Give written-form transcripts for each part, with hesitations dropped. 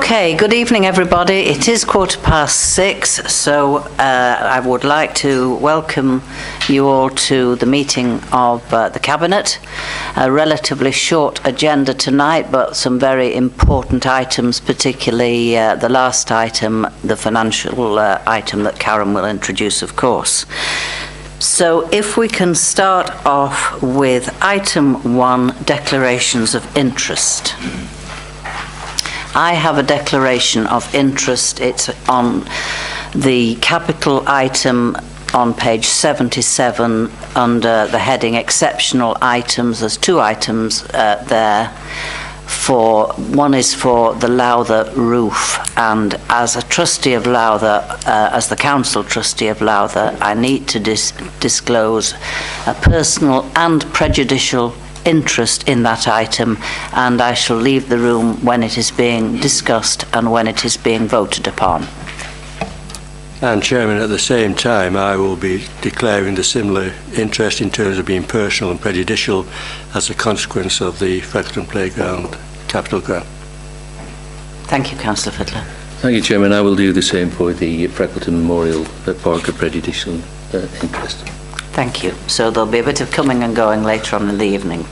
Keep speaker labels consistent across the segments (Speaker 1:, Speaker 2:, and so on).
Speaker 1: Okay, good evening everybody. It is 6:15, so I would like to welcome you all to the meeting of the Cabinet. A relatively short agenda tonight, but some very important items, particularly the last item, the financial item that Karen will introduce, of course. So if we can start off with item 1, declarations of interest. I have a declaration of interest. It's on the capital item on page 77 under the heading exceptional items. There's 2 items there. One is for the Lowther roof, and as a trustee of Lowther, as the council trustee of Lowther, I need to disclose a personal and prejudicial interest in that item, and I shall leave the room when it is being discussed and when it is being voted upon.
Speaker 2: And Chairman, at the same time I will be declaring the similar interest in terms of being personal and prejudicial as a consequence of the Freckleton Playground capital grant.
Speaker 1: Thank you, Councillor Fiddler.
Speaker 3: Thank you, Chairman. I will do the same for the Freckleton Memorial Park of prejudicial interest.
Speaker 1: Thank you. So there'll be a bit of coming and going later on in the evening.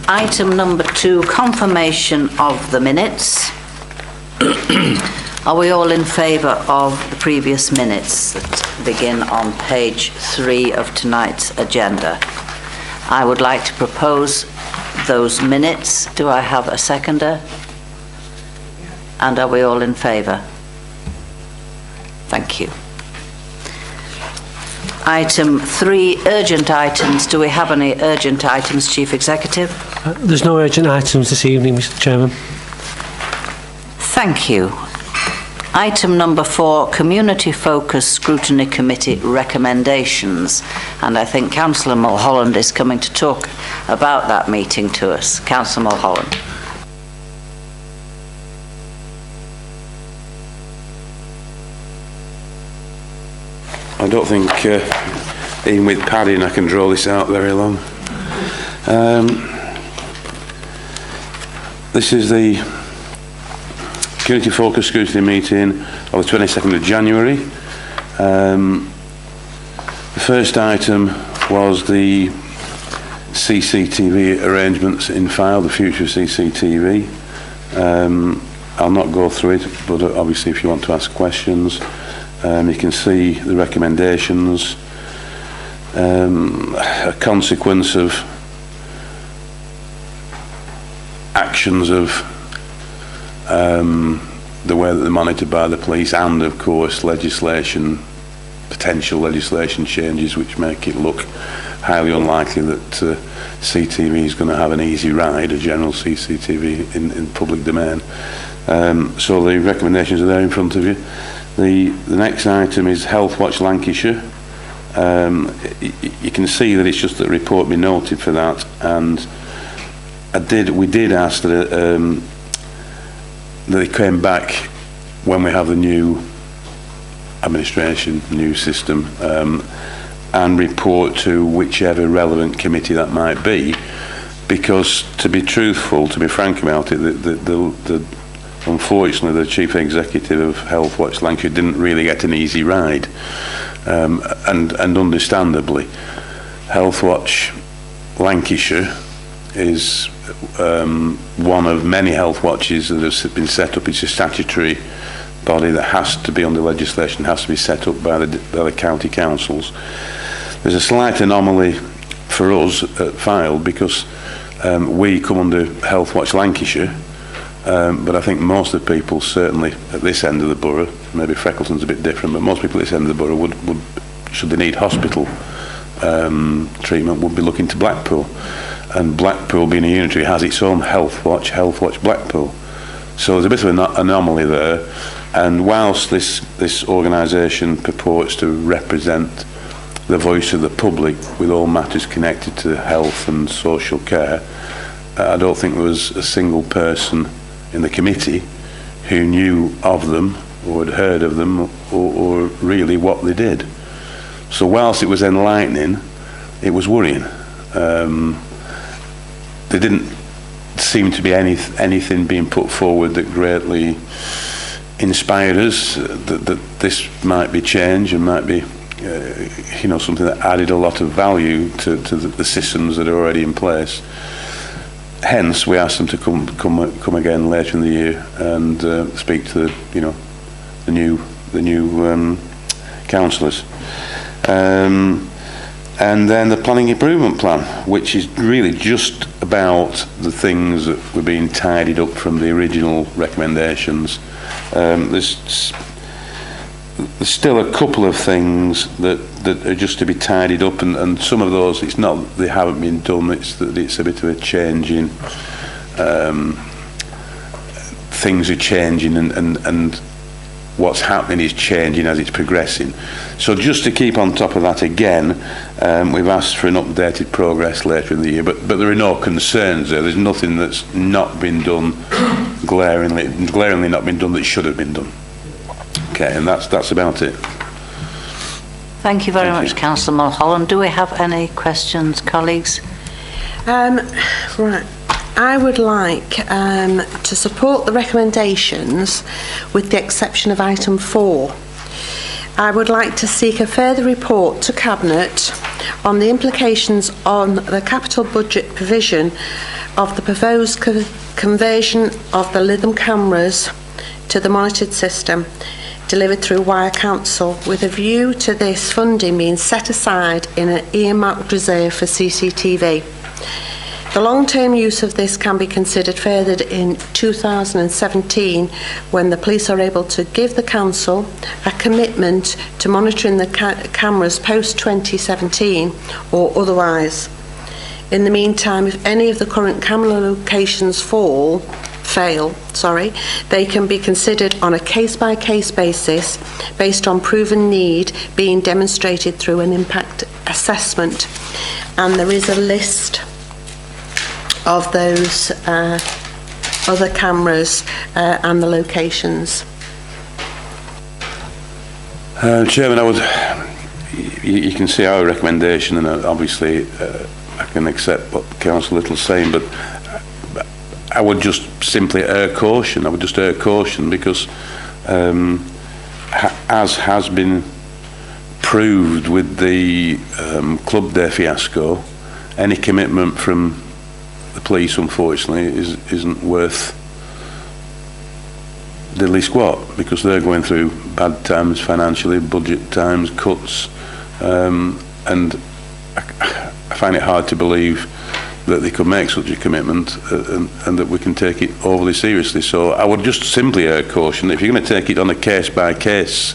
Speaker 1: Item number 2, confirmation of the minutes. Are we all in favour of the previous minutes that begin on page 3 of tonight's agenda? I would like to propose those minutes. Do I have a seconder? And are we all in favour? Thank you. Item 3, urgent items. Do we have any urgent items, Chief Executive?
Speaker 4: There's no urgent items this evening, Mr. Chairman.
Speaker 1: Thank you. Item number 4, Community Focus Scrutiny Committee recommendations. And I think Councillor Mulholland is coming to talk about that meeting to us. Councillor Mulholland.
Speaker 5: I don't think, even with padding, I can draw this out very long. This is the Community Focus Scrutiny meeting of the 22nd of January. The first item was the CCTV arrangements in file, the future of CCTV. I'll not go through it, but obviously if you want to ask questions, you can see the recommendations. A consequence of actions of the way that they're monitored by the police, and of course potential legislation changes which make it look highly unlikely that CTV is going to have an easy ride, a general CCTV in public domain. So the recommendations are there in front of you. The next item is Health Watch Lancashire. You can see that it's just that a report be noted for that, and we did ask that they came back when we have the new administration, new system, and report to whichever relevant committee that might be, because to be truthful, to be frank about it, unfortunately the Chief Executive of Health Watch Lancashire didn't really get an easy ride, and understandably. Health Watch Lancashire is one of many health watches that have been set up. It's a statutory body that has to be under legislation, has to be set up by the county councils. There's a slight anomaly for us at Fylde because we come under Health Watch Lancashire, but I think most of the people, certainly at this end of the borough, maybe Freckleton's a bit different, but most people at this end of the borough would should they need hospital treatment, would be looking to Blackpool. And Blackpool, being a unitary, has its own Health Watch Blackpool. So there's a bit of an anomaly there. And whilst this organisation purports to represent the voice of the public with all matters connected to health and social care, I don't think there was a single person in the committee who knew of them or had heard of them or really what they did. So whilst it was enlightening, it was worrying. They didn't seem to be anything being put forward that greatly inspired us, that this might be change and might be something that added a lot of value to the systems that are already in place. Hence, we asked them to come again later in the year and speak to the new councillors. And then the planning improvement plan, which is really just about the things that were being tidied up from the original recommendations. There's still a couple of things that are just to be tidied up, and some of those, it's not that they haven't been done, it's that it's a bit of a change in things are changing, and what's happening is changing as it's progressing. So just to keep on top of that again, we've asked for an updated progress later in the year, but there are no concerns there. There's nothing that's not been done, glaringly not been done, that should have been done. Okay, and that's about it.
Speaker 1: Thank you very much, Councillor Mulholland. Do we have any questions, colleagues?
Speaker 6: Right. I would like to support the recommendations with the exception of item 4. I would like to seek a further report to Cabinet on the implications on the capital budget provision of the proposed conversion of the Lytham cameras to the monitored system delivered through Wire Council, with a view to this funding being set aside in an earmarked reserve for CCTV. The long-term use of this can be considered furthered in 2017 when the police are able to give the council a commitment to monitoring the cameras post-2017 or otherwise. In the meantime, if any of the current camera locations fail, they can be considered on a case-by-case basis based on proven need being demonstrated through an impact assessment. And there is a list of those other cameras and the locations.
Speaker 5: Chairman, you can see our recommendation, and obviously I can accept what Councillor Little's saying, but I would just simply err caution. I would just err caution because, as has been proved with the Club Day fiasco, any commitment from the police, unfortunately, isn't worth diddly squat, because they're going through bad times financially, budget times, cuts, and I find it hard to believe that they could make such a commitment and that we can take it overly seriously. So I would just simply err caution. If you're going to take it on a case-by-case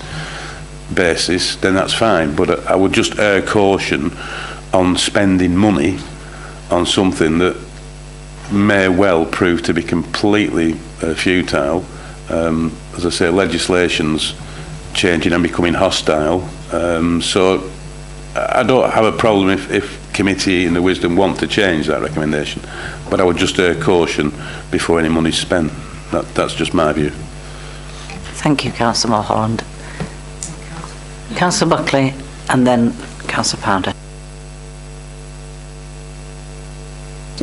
Speaker 5: basis, then that's fine, but I would just err caution on spending money on something that may well prove to be completely futile. As I say, legislation's changing and becoming hostile, so I don't have a problem if committee in the wisdom want to change that recommendation, but I would just err caution before any money's spent. That's just my view.
Speaker 1: Thank you, Councillor Mulholland. Councillor Buckley and then Councillor Pounder.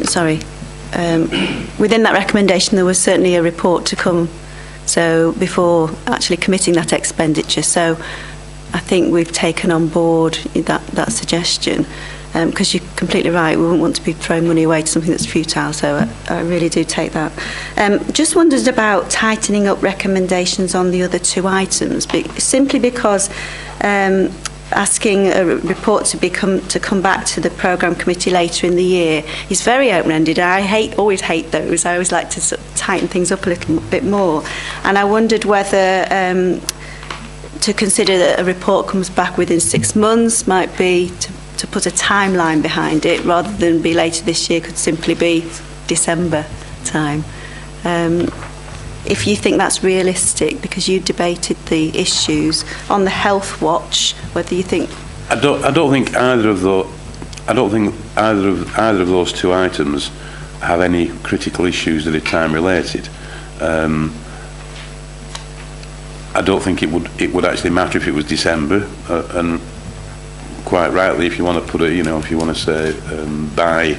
Speaker 7: Sorry. Within that recommendation there was certainly a report to come, so before actually committing that expenditure, so I think we've taken on board that suggestion, because you're completely right, we wouldn't want to be throwing money away to something that's futile, so I really do take that. Just wondered about tightening up recommendations on the other two items, simply because asking a report to come back to the programme committee later in the year is very open-ended. I always hate those. I always like to sort of tighten things up a little bit more, and I wondered whether to consider that a report comes back within 6 months might be to put a timeline behind it, rather than be later this year, could simply be December time. If you think that's realistic, because you debated the issues on the Health Watch, whether you think...
Speaker 5: I don't think either of those two items have any critical issues that are time related. I don't think it would actually matter if it was December, and quite rightly, if you want to put it, if you want to say by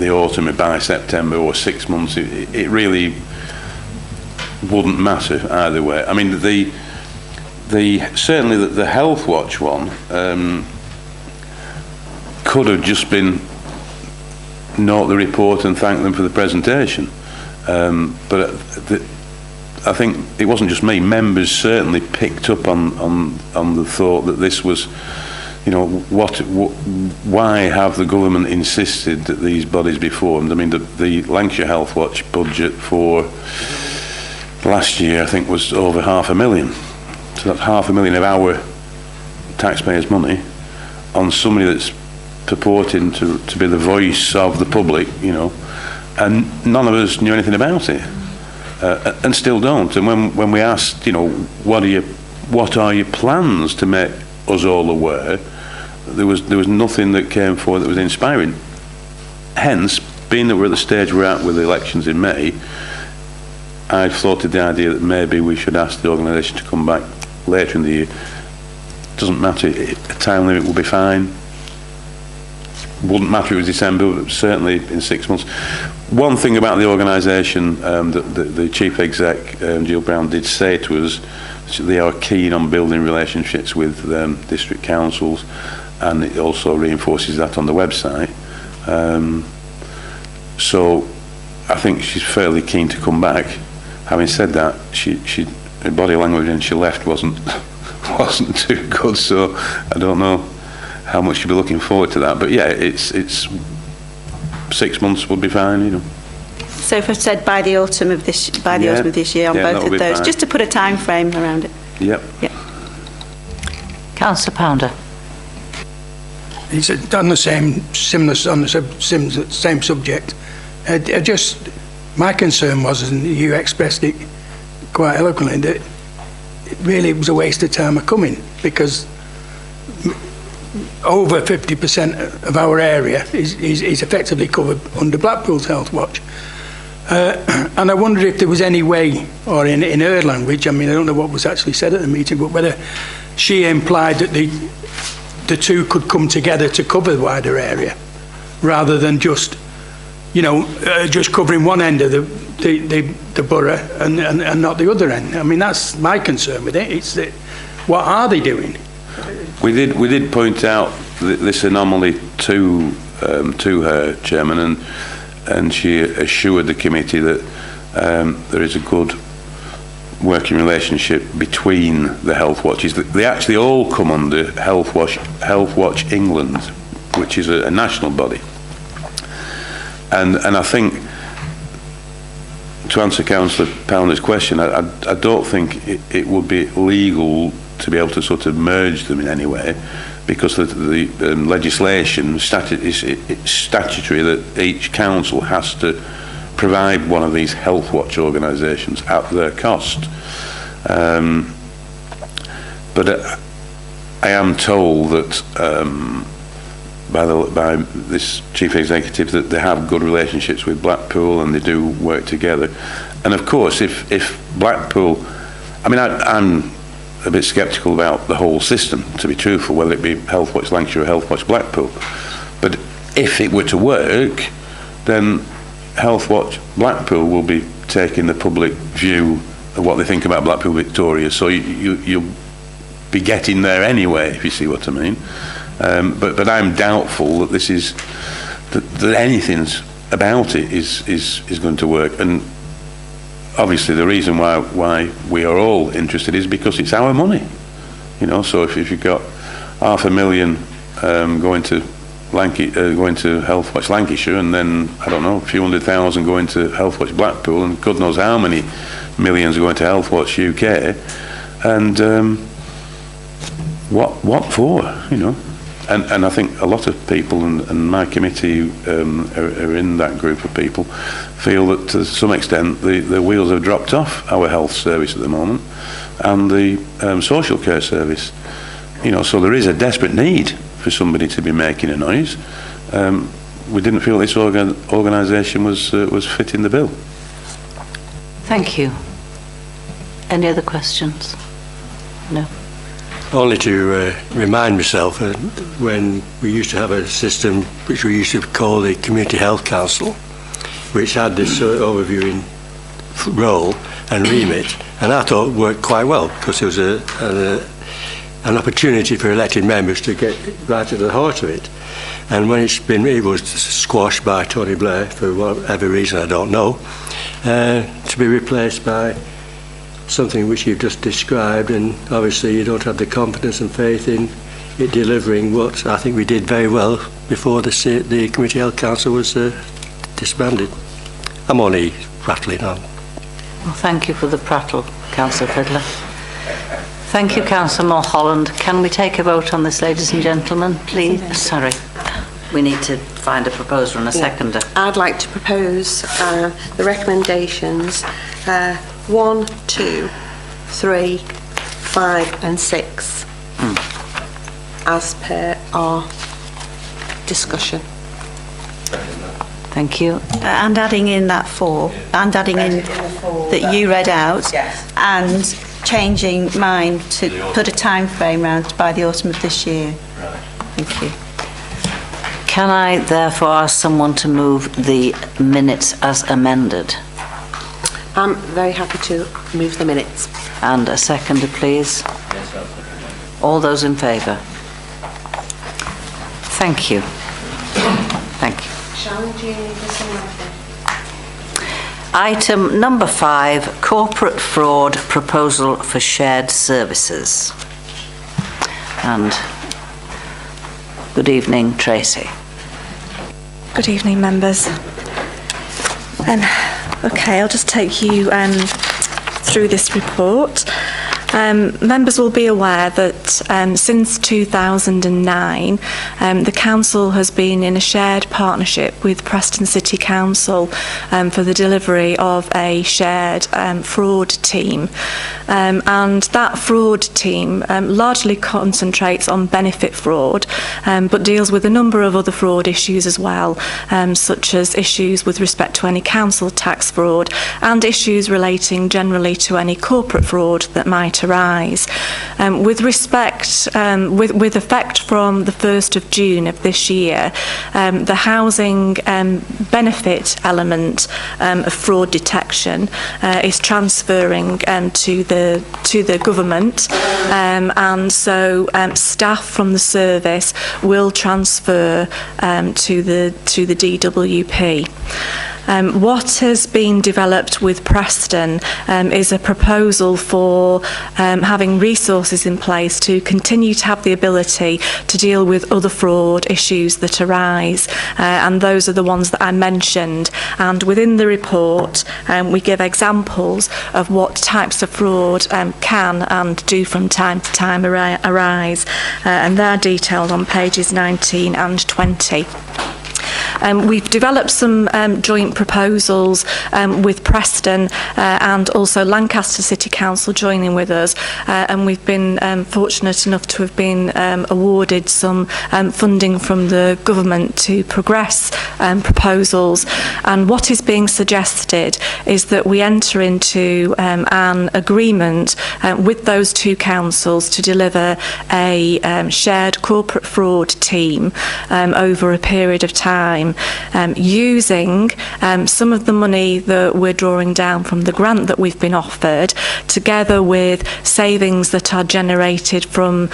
Speaker 5: the autumn by September or 6 months, it really wouldn't matter either way. I mean, certainly the Health Watch one could have just been note the report and thank them for the presentation. But I think it wasn't just me. Members certainly picked up on the thought that this was, you know, why have the government insisted that these bodies be formed? I mean, the Lancashire Health Watch budget for last year, I think, was over £500,000. So that's £500,000 of our taxpayers' money on somebody that's purporting to be the voice of the public, you know, and none of us knew anything about it, and still don't. And when we asked, you know, what are your plans to make us all aware, there was nothing that came forward that was inspiring. Hence, being that we're at the stage we're at with the elections in May, I thought of the idea that maybe we should ask the organisation to come back later in the year. Doesn't matter, a time limit will be fine. Wouldn't matter if it was December, but certainly in 6 months. One thing about the organisation that the chief exec, Jill Brown, did say to us, they are keen on building relationships with district councils, and it also reinforces that on the website. So I think she's fairly keen to come back. Having said that, her body language when she left wasn't too good, so I don't know how much you'll be looking forward to that. But yeah, it's 6 months would be fine, you know.
Speaker 7: So if I said by the autumn of this year on both of those, just to put a time frame around it.
Speaker 5: Yep.
Speaker 7: Yeah.
Speaker 1: Councillor Pounder.
Speaker 8: It's on the same subject. My concern was, and you expressed it quite eloquently, that it really was a waste of time of coming, because over 50% of our area is effectively covered under Blackpool's Health Watch. And I wondered if there was any way, or in her language, I mean, I don't know what was actually said at the meeting, but whether she implied that the two could come together to cover the wider area, rather than just, you know, just covering one end of the borough and not the other end. I mean, that's my concern with it. It's that, what are they doing?
Speaker 5: We did point out this anomaly to her, Chairman, and she assured the committee that there is a good working relationship between the Health Watches. They actually all come under Health Watch England, which is a national body. And I think, to answer Councillor Pounder's question, I don't think it would be legal to be able to sort of merge them in any way, because the legislation is statutory that each council has to provide one of these Health Watch organisations at their cost. But I am told that by this chief executive that they have good relationships with Blackpool and they do work together. And of course, if Blackpool, I mean, I'm a bit sceptical about the whole system, to be truthful, whether it be Health Watch Lancashire or Health Watch Blackpool. But if it were to work, then Health Watch Blackpool will be taking the public view of what they think about Blackpool Victoria. So you'll be getting there anyway, if you see what I mean. But I'm doubtful that that anything about it is going to work. And obviously the reason why we are all interested is because it's our money, you know. So if you've got £500,000 going to Health Watch Lancashire, and then I don't know, a few £100,000 going to Health Watch Blackpool, and God knows how many millions are going to Health Watch UK, and what for, you know? And I think a lot of people, and my committee are in that group of people, feel that to some extent the wheels have dropped off our health service at the moment, and the social care service. You know, so there is a desperate need for somebody to be making a noise. We didn't feel this organisation was fitting the bill.
Speaker 1: Thank you. Any other questions? No.
Speaker 2: only to remind myself when we used to have a system which we used to call the Community Health Council, which had this overviewing role and remit, and I thought it worked quite well because it was an opportunity for elected members to get right to the heart of it. And when it was squashed by Tony Blair for whatever reason I don't know, to be replaced by something which you've just described, and obviously you don't have the confidence and faith in it delivering what I think we did very well before the Community Health Council was disbanded. I'm only rattling on.
Speaker 1: Well, thank you for the prattle, Councillor Fiddler. Thank you, Councillor Mulholland. Can we take a vote on this, ladies and gentlemen, please? Sorry, we need to find a proposer and a seconder.
Speaker 6: I'd like to propose the recommendations 1, 2, 3, 5 and 6 as per our discussion.
Speaker 1: Thank you.
Speaker 7: And adding in that 4, and adding in that you read out, and changing mine to put a time frame round by the autumn of this year. Thank you.
Speaker 1: Can I therefore ask someone to move the minutes as amended?
Speaker 6: I'm very happy to move the minutes.
Speaker 1: And a seconder, please. All those in favour? Thank you. Thank you.
Speaker 6: Sharon, do you need this in writing?
Speaker 1: Item number 5, corporate fraud proposal for shared services. And good evening, Tracy.
Speaker 9: Good evening, members. Okay, I'll just take you through this report. Members will be aware that since 2009, the Council has been in a shared partnership with Preston City Council for the delivery of a shared fraud team. And that fraud team largely concentrates on benefit fraud, but deals with a number of other fraud issues as well, such as issues with respect to any council tax fraud and issues relating generally to any corporate fraud that might arise. With respect, with effect from the 1st of June of this year, the housing benefit element of fraud detection is transferring to the government, and so staff from the service will transfer to the DWP. What has been developed with Preston is a proposal for having resources in place to continue to have the ability to deal with other fraud issues that arise, and those are the ones that I mentioned. And within the report, we give examples of what types of fraud can and do from time to time arise, and they're detailed on pages 19 and 20. We've developed some joint proposals with Preston and also Lancaster City Council joining with us, and we've been fortunate enough to have been awarded some funding from the government to progress proposals. And what is being suggested is that we enter into an agreement with those two councils to deliver a shared corporate fraud team over a period of time, using some of the money that we're drawing down from the grant that we've been offered, together with savings that are generated from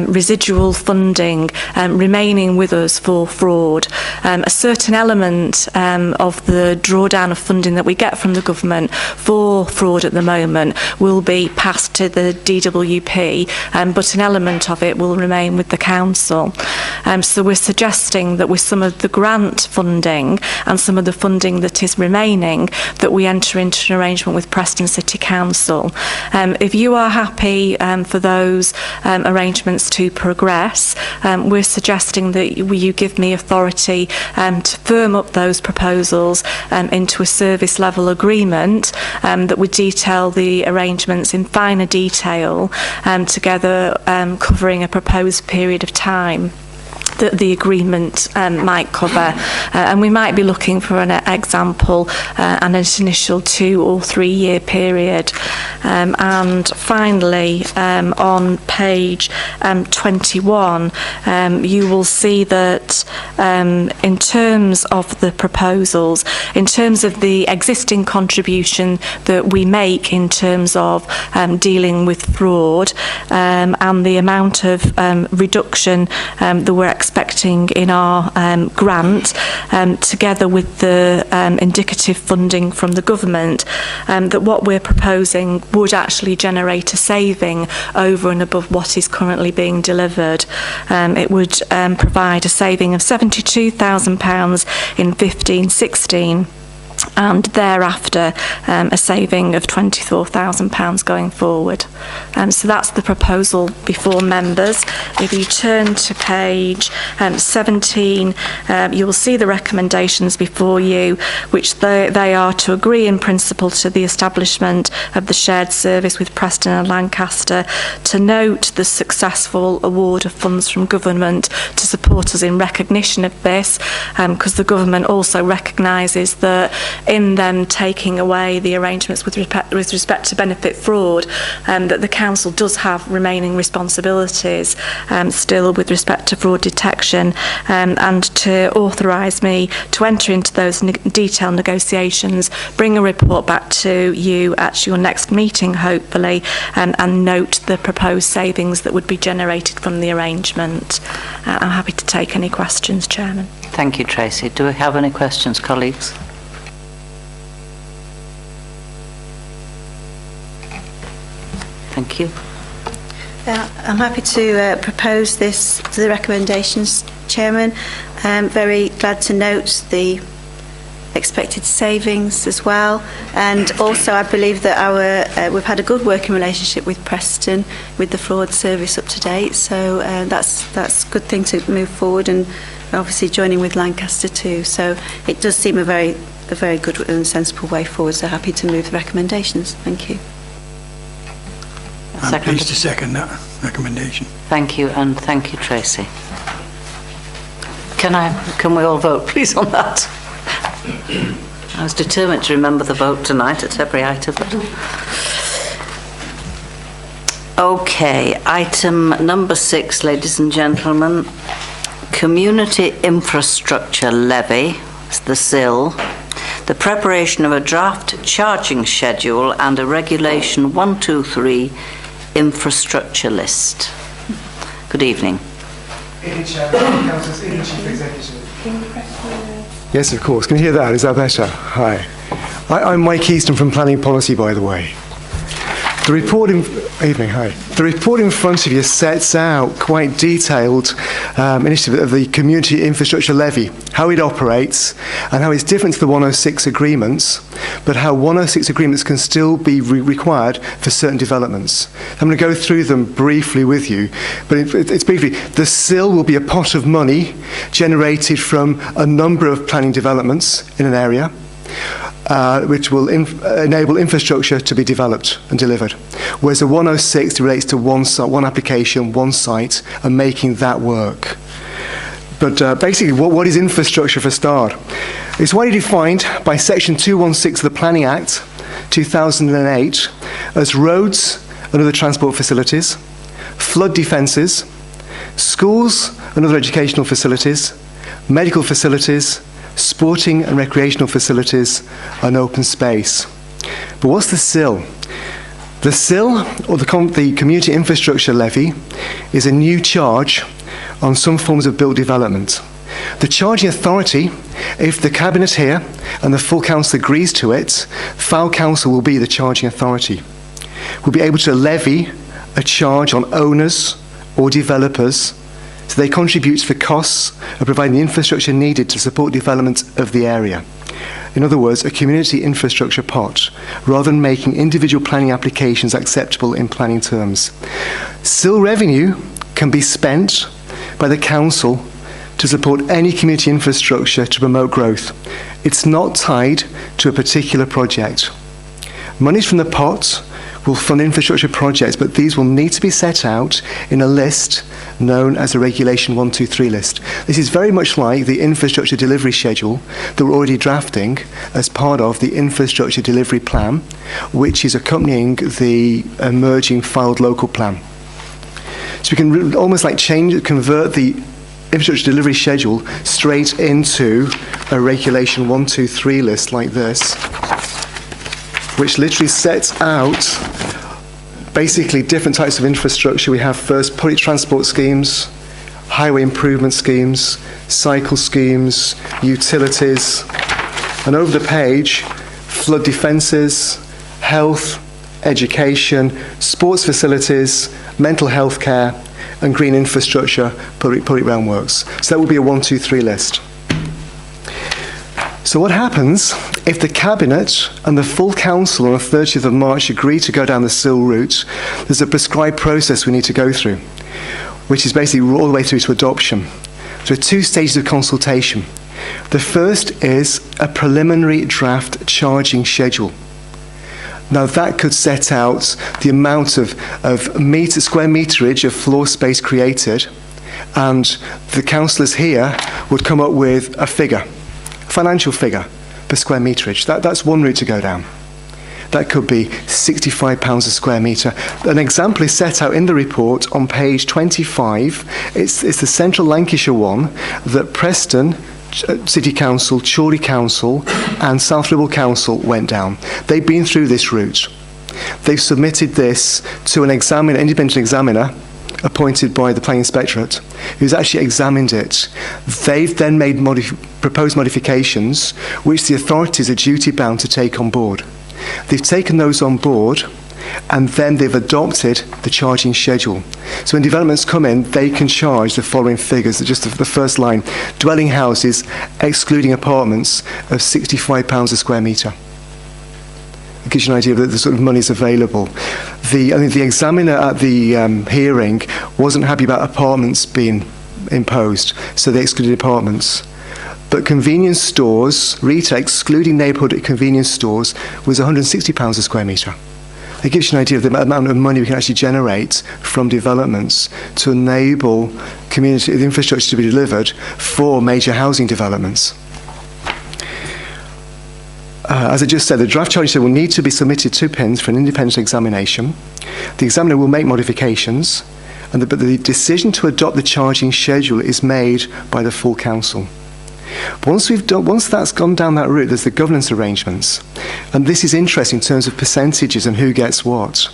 Speaker 9: residual funding remaining with us for fraud. A certain element of the drawdown of funding that we get from the government for fraud at the moment will be passed to the DWP, but an element of it will remain with the council. So we're suggesting that with some of the grant funding and some of the funding that is remaining, that we enter into an arrangement with Preston City Council. If you are happy for those arrangements to progress, we're suggesting that you give me authority to firm up those proposals into a service level agreement that would detail the arrangements in finer detail, together covering a proposed period of time. that the agreement might cover. And we might be looking for an example, an initial 2 or 3 year period. And finally, on page 21, you will see that in terms of the proposals, in terms of the existing contribution that we make in terms of dealing with fraud, and the amount of reduction that we're expecting in our grant, together with the indicative funding from the government, that what we're proposing would actually generate a saving over and above what is currently being delivered. It would provide a saving of £72,000 in 15-16. And thereafter a saving of £24,000 going forward. So that's the proposal before members. If you turn to page 17, you will see the recommendations before you, which they are to agree in principle to the establishment of the shared service with Preston and Lancaster, to note the successful award of funds from government to support us in recognition of this, because the government also recognises that in them taking away the arrangements with respect to benefit fraud, that the council does have remaining responsibilities still with respect to fraud detection, and to authorise me to enter into those detailed negotiations, bring a report back to you at your next meeting hopefully, and note the proposed savings that would be generated from the arrangement. I'm happy to take any questions, Chairman.
Speaker 1: Thank you, Tracy. Do we have any questions, colleagues? Thank you.
Speaker 7: I'm happy to propose this to the recommendations, Chairman. Very glad to note the expected savings as well, and also I believe that we've had a good working relationship with Preston, with the fraud service up to date, so that's a good thing to move forward, and obviously joining with Lancaster too. So it does seem a very good and sensible way forward. So happy to move the recommendations. Thank you.
Speaker 8: I'm pleased to second that recommendation.
Speaker 1: Thank you, and thank you, Tracy. Can we all vote, please, on that? I was determined to remember the vote tonight at every item. Okay, item number 6, ladies and gentlemen. Community Infrastructure Levy, the SIL. The preparation of a draft charging schedule and a Regulation 123 infrastructure list. Good evening.
Speaker 10: Yes, of course. Can you hear that? Is that better? Hi. I'm Mike Easton from Planning Policy, by the way. The report in front of you sets out quite detailed initiative of the Community Infrastructure Levy, how it operates and how it's different to the 106 agreements, but how 106 agreements can still be required for certain developments. I'm going to go through them briefly with you, but it's briefly. The SIL will be a pot of money generated from a number of planning developments in an area, which will enable infrastructure to be developed and delivered. Whereas the 106 relates to one application, one site, and making that work. But basically, what is infrastructure for a start? It's widely defined by Section 216 of the Planning Act 2008 as roads and other transport facilities, flood defences, schools and other educational facilities, medical facilities, sporting and recreational facilities, and open space. But what's the SIL? The SIL, or the Community Infrastructure Levy, is a new charge on some forms of built development. The charging authority, if the Cabinet here and the full Council agrees to it, Fylde Council will be the charging authority. We'll be able to levy a charge on owners or developers so they contribute to the costs of providing the infrastructure needed to support development of the area. In other words, a community infrastructure pot, rather than making individual planning applications acceptable in planning terms. SIL revenue can be spent by the Council to support any community infrastructure to promote growth. It's not tied to a particular project. Monies from the pot will fund infrastructure projects, but these will need to be set out in a list known as a Regulation 123 list. This is very much like the infrastructure delivery schedule that we're already drafting as part of the infrastructure delivery plan, which is accompanying the emerging filed local plan. So we can almost like convert the infrastructure delivery schedule straight into a Regulation 123 list like this, which literally sets out basically different types of infrastructure. We have first public transport schemes, highway improvement schemes, cycle schemes, utilities, and over the page, flood defences, health, education, sports facilities, mental health care, and green infrastructure, public realm works. So that would be a 1, 2, 3 list. So what happens if the Cabinet and the full Council on the 30th of March agree to go down the SIL route? There's a prescribed process we need to go through, which is basically all the way through to adoption. There are 2 stages of consultation. The first is a preliminary draft charging schedule. Now that could set out the amount of square meterage of floor space created, and the councillors here would come up with a figure, financial figure per square meterage. That's one route to go down. That could be £65 a square metre. An example is set out in the report on page 25. It's the Central Lancashire one that Preston City Council, Chorley Council and South Ribble Council went down. They've been through this route. They've submitted this to an independent examiner appointed by the Planning Inspectorate, who's actually examined it. They've then made proposed modifications which the authorities are duty-bound to take on board. They've taken those on board, and then they've adopted the charging schedule. So when developments come in, they can charge the following figures. Just the first line: dwelling houses, excluding apartments, of £65 a square metre. It gives you an idea of the sort of monies available. The examiner at the hearing wasn't happy about apartments being imposed, so they excluded apartments. But convenience stores, retail, excluding neighbourhood convenience stores, was £160 a square metre. It gives you an idea of the amount of money we can actually generate from developments to enable community infrastructure to be delivered for major housing developments. As I just said, the draft charging schedule will need to be submitted to PINS for an independent examination. The examiner will make modifications, but the decision to adopt the charging schedule is made by the full council. Once that's gone down that route, there's the governance arrangements. And this is interesting in terms of percentages and who gets what.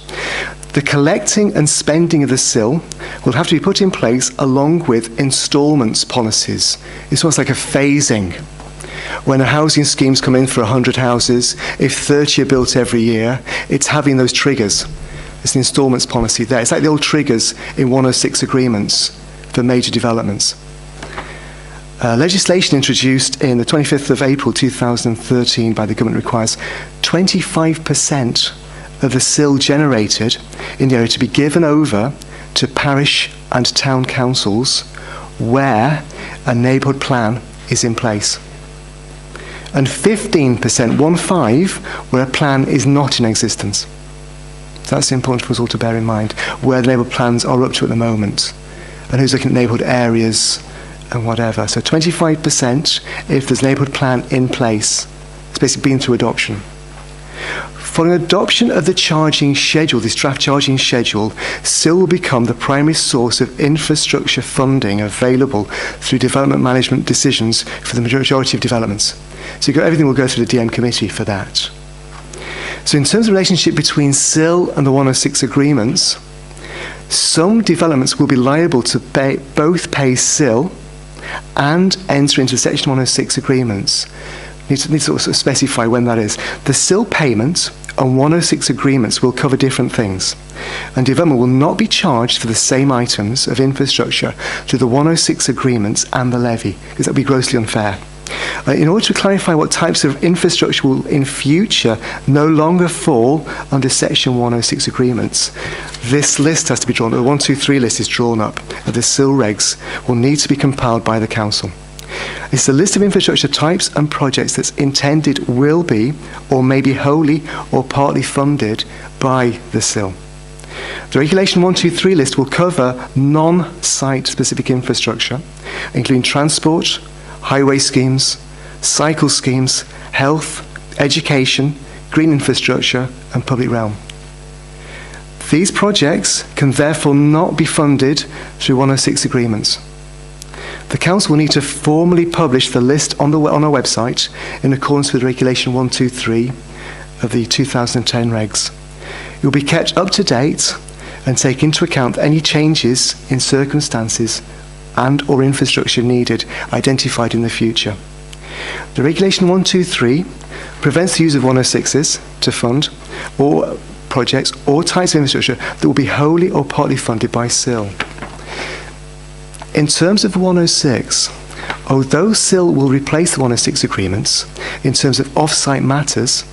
Speaker 10: The collecting and spending of the SIL will have to be put in place along with instalments policies. It's almost like a phasing. When a housing scheme's come in for 100 houses, if 30 are built every year, it's having those triggers. It's the instalments policy there. It's like the old triggers in 106 agreements for major developments. Legislation introduced in the 25th of April 2013 by the government requires 25% of the SIL generated in the area to be given over to parish and town councils where a neighbourhood plan is in place. And 15%, where a plan is not in existence. So that's important for us all to bear in mind, where the neighbourhood plans are up to at the moment, and who's looking at neighbourhood areas and whatever. So 25% if there's a neighbourhood plan in place. It's basically been through adoption. Following adoption of the charging schedule, this draft charging schedule, SIL will become the primary source of infrastructure funding available through development management decisions for the majority of developments. So everything will go through the DM committee for that. So in terms of the relationship between SIL and the 106 agreements, some developments will be liable to both pay SIL and enter into Section 106 agreements. Need to sort of specify when that is. The SIL payment and 106 agreements will cover different things, and development will not be charged for the same items of infrastructure through the 106 agreements and the levy, because that would be grossly unfair. In order to clarify what types of infrastructure will in future no longer fall under Section 106 agreements, this list has to be drawn. The 1, 2, 3 list is drawn up. The SIL regs will need to be compiled by the Council. It's a list of infrastructure types and projects that's intended will be or may be wholly or partly funded by the SIL. The Regulation 123 list will cover non-site specific infrastructure, including transport, highway schemes, cycle schemes, health, education, green infrastructure and public realm. These projects can therefore not be funded through 106 agreements. The Council will need to formally publish the list on our website in accordance with Regulation 123 of the 2010 regs. It will be kept up to date and take into account any changes in circumstances and or infrastructure needed identified in the future. The Regulation 123 prevents the use of 106s to fund or projects or types of infrastructure that will be wholly or partly funded by SIL. In terms of 106, although SIL will replace the 106 agreements in terms of off-site matters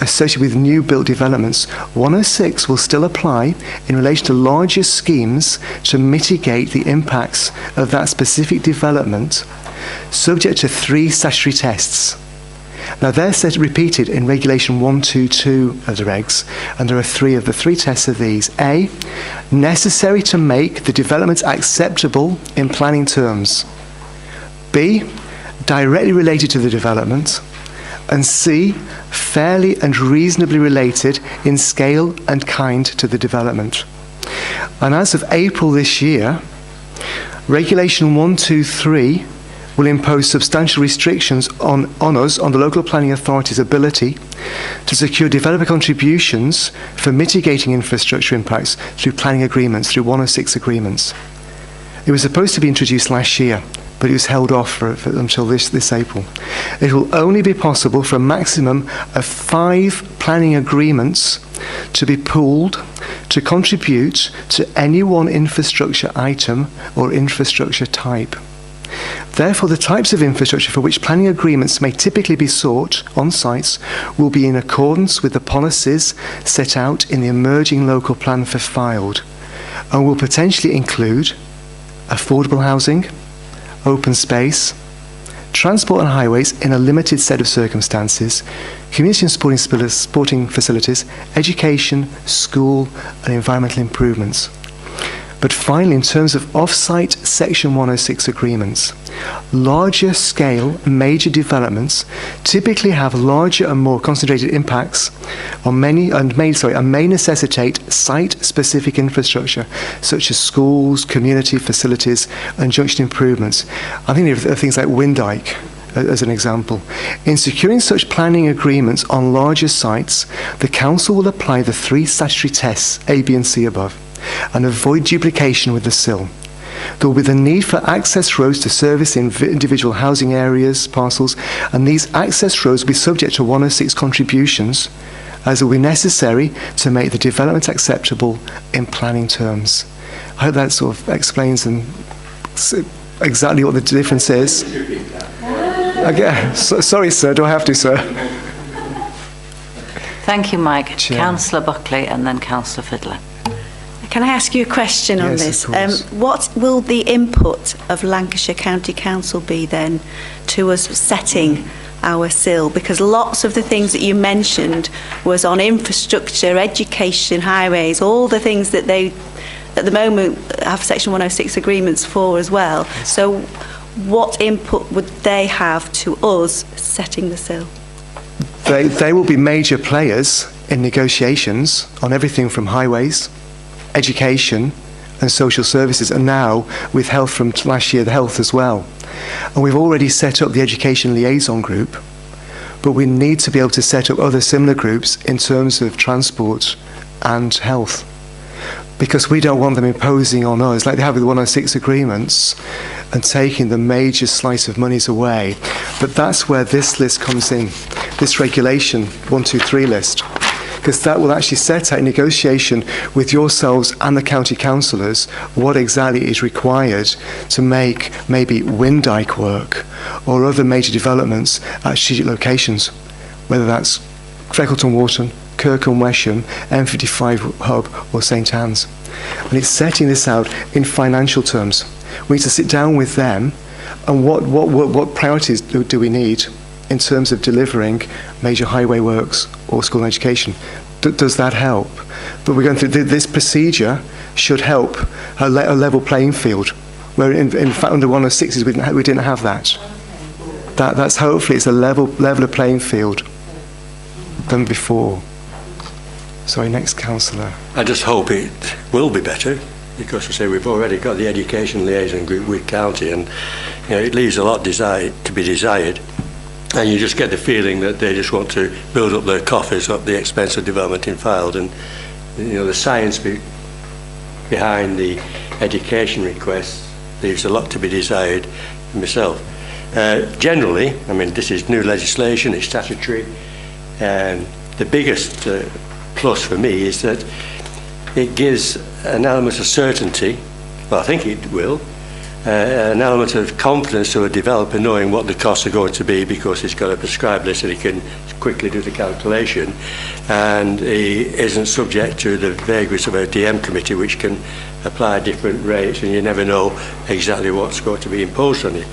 Speaker 10: associated with new built developments, 106 will still apply in relation to larger schemes to mitigate the impacts of that specific development, subject to 3 statutory tests. Now they're repeated in Regulation 122 of the regs, and there are 3 of the 3 tests of these. A, necessary to make the development acceptable in planning terms. B, directly related to the development. And C, fairly and reasonably related in scale and kind to the development. And as of April this year, Regulation 123 will impose substantial restrictions on us, on the local planning authority's ability to secure developer contributions for mitigating infrastructure impacts through planning agreements, through 106 agreements. It was supposed to be introduced last year, but it was held off until this April. It will only be possible for a maximum of 5 planning agreements to be pooled to contribute to any one infrastructure item or infrastructure type. Therefore, the types of infrastructure for which planning agreements may typically be sought on sites will be in accordance with the policies set out in the emerging local plan for filed, and will potentially include affordable housing, open space, transport and highways in a limited set of circumstances, community and sporting facilities, education, school and environmental improvements. But finally, in terms of off-site Section 106 agreements, larger scale major developments typically have larger and more concentrated impacts on may necessitate site-specific infrastructure, such as schools, community facilities, and junction improvements. I think of things like Windyke as an example. In securing such planning agreements on larger sites, the Council will apply the 3 statutory tests, A, B and C above, and avoid duplication with the SIL. There will be the need for access roads to service individual housing areas, parcels, and these access roads will be subject to 106 contributions, as it will be necessary to make the development acceptable in planning terms. I hope that sort of explains exactly what the difference is. Okay, sorry, sir. Do I have to, sir?
Speaker 1: Thank you, Mike.
Speaker 10: Chair.
Speaker 1: Councillor Buckley and then Councillor Fiddler.
Speaker 7: Can I ask you a question on
Speaker 10: Yes,
Speaker 7: this?
Speaker 10: of course.
Speaker 7: What will the input of Lancashire County Council be then to us setting our SIL? Because lots of the things that you mentioned was on infrastructure, education, highways, all the things that they, at the moment, have Section 106 agreements for as well. So what input would they have to us setting the SIL?
Speaker 10: They will be major players in negotiations on everything from highways, education and social services, and now with health from last year, the health as well. And we've already set up the education liaison group, but we need to be able to set up other similar groups in terms of transport and health, because we don't want them imposing on us like they have with 106 agreements and taking the major slice of monies away. But that's where this list comes in, this Regulation 123 list, because that will actually set out in negotiation with yourselves and the county councillors what exactly is required to make maybe Windyke work or other major developments at strategic locations, whether that's Freckleton Wharton, Kirkham Wesham, M55 Hub or St Anne's. And it's setting this out in financial terms. We need to sit down with them And what priorities do we need in terms of delivering major highway works or school education? Does that help? But we're going through this procedure should help a level playing field, where in fact under 106s we didn't have that. That's hopefully it's a level of playing field than before. Sorry, next councillor.
Speaker 2: I just hope it will be better, because we say we've already got the education liaison group with county, and it leaves a lot to be desired, and you just get the feeling that they just want to build up their coffers at the expense of development in Fylde, and the science behind the education requests leaves a lot to be desired myself. Generally, I mean, this is new legislation, it's statutory, and the biggest plus for me is that it gives an element of certainty, well, I think it will, an element of confidence to a developer knowing what the costs are going to be, because he's got a prescribed list and he can quickly do the calculation, and he isn't subject to the vagaries of a DM committee which can apply different rates and you never know exactly what's going to be imposed on you.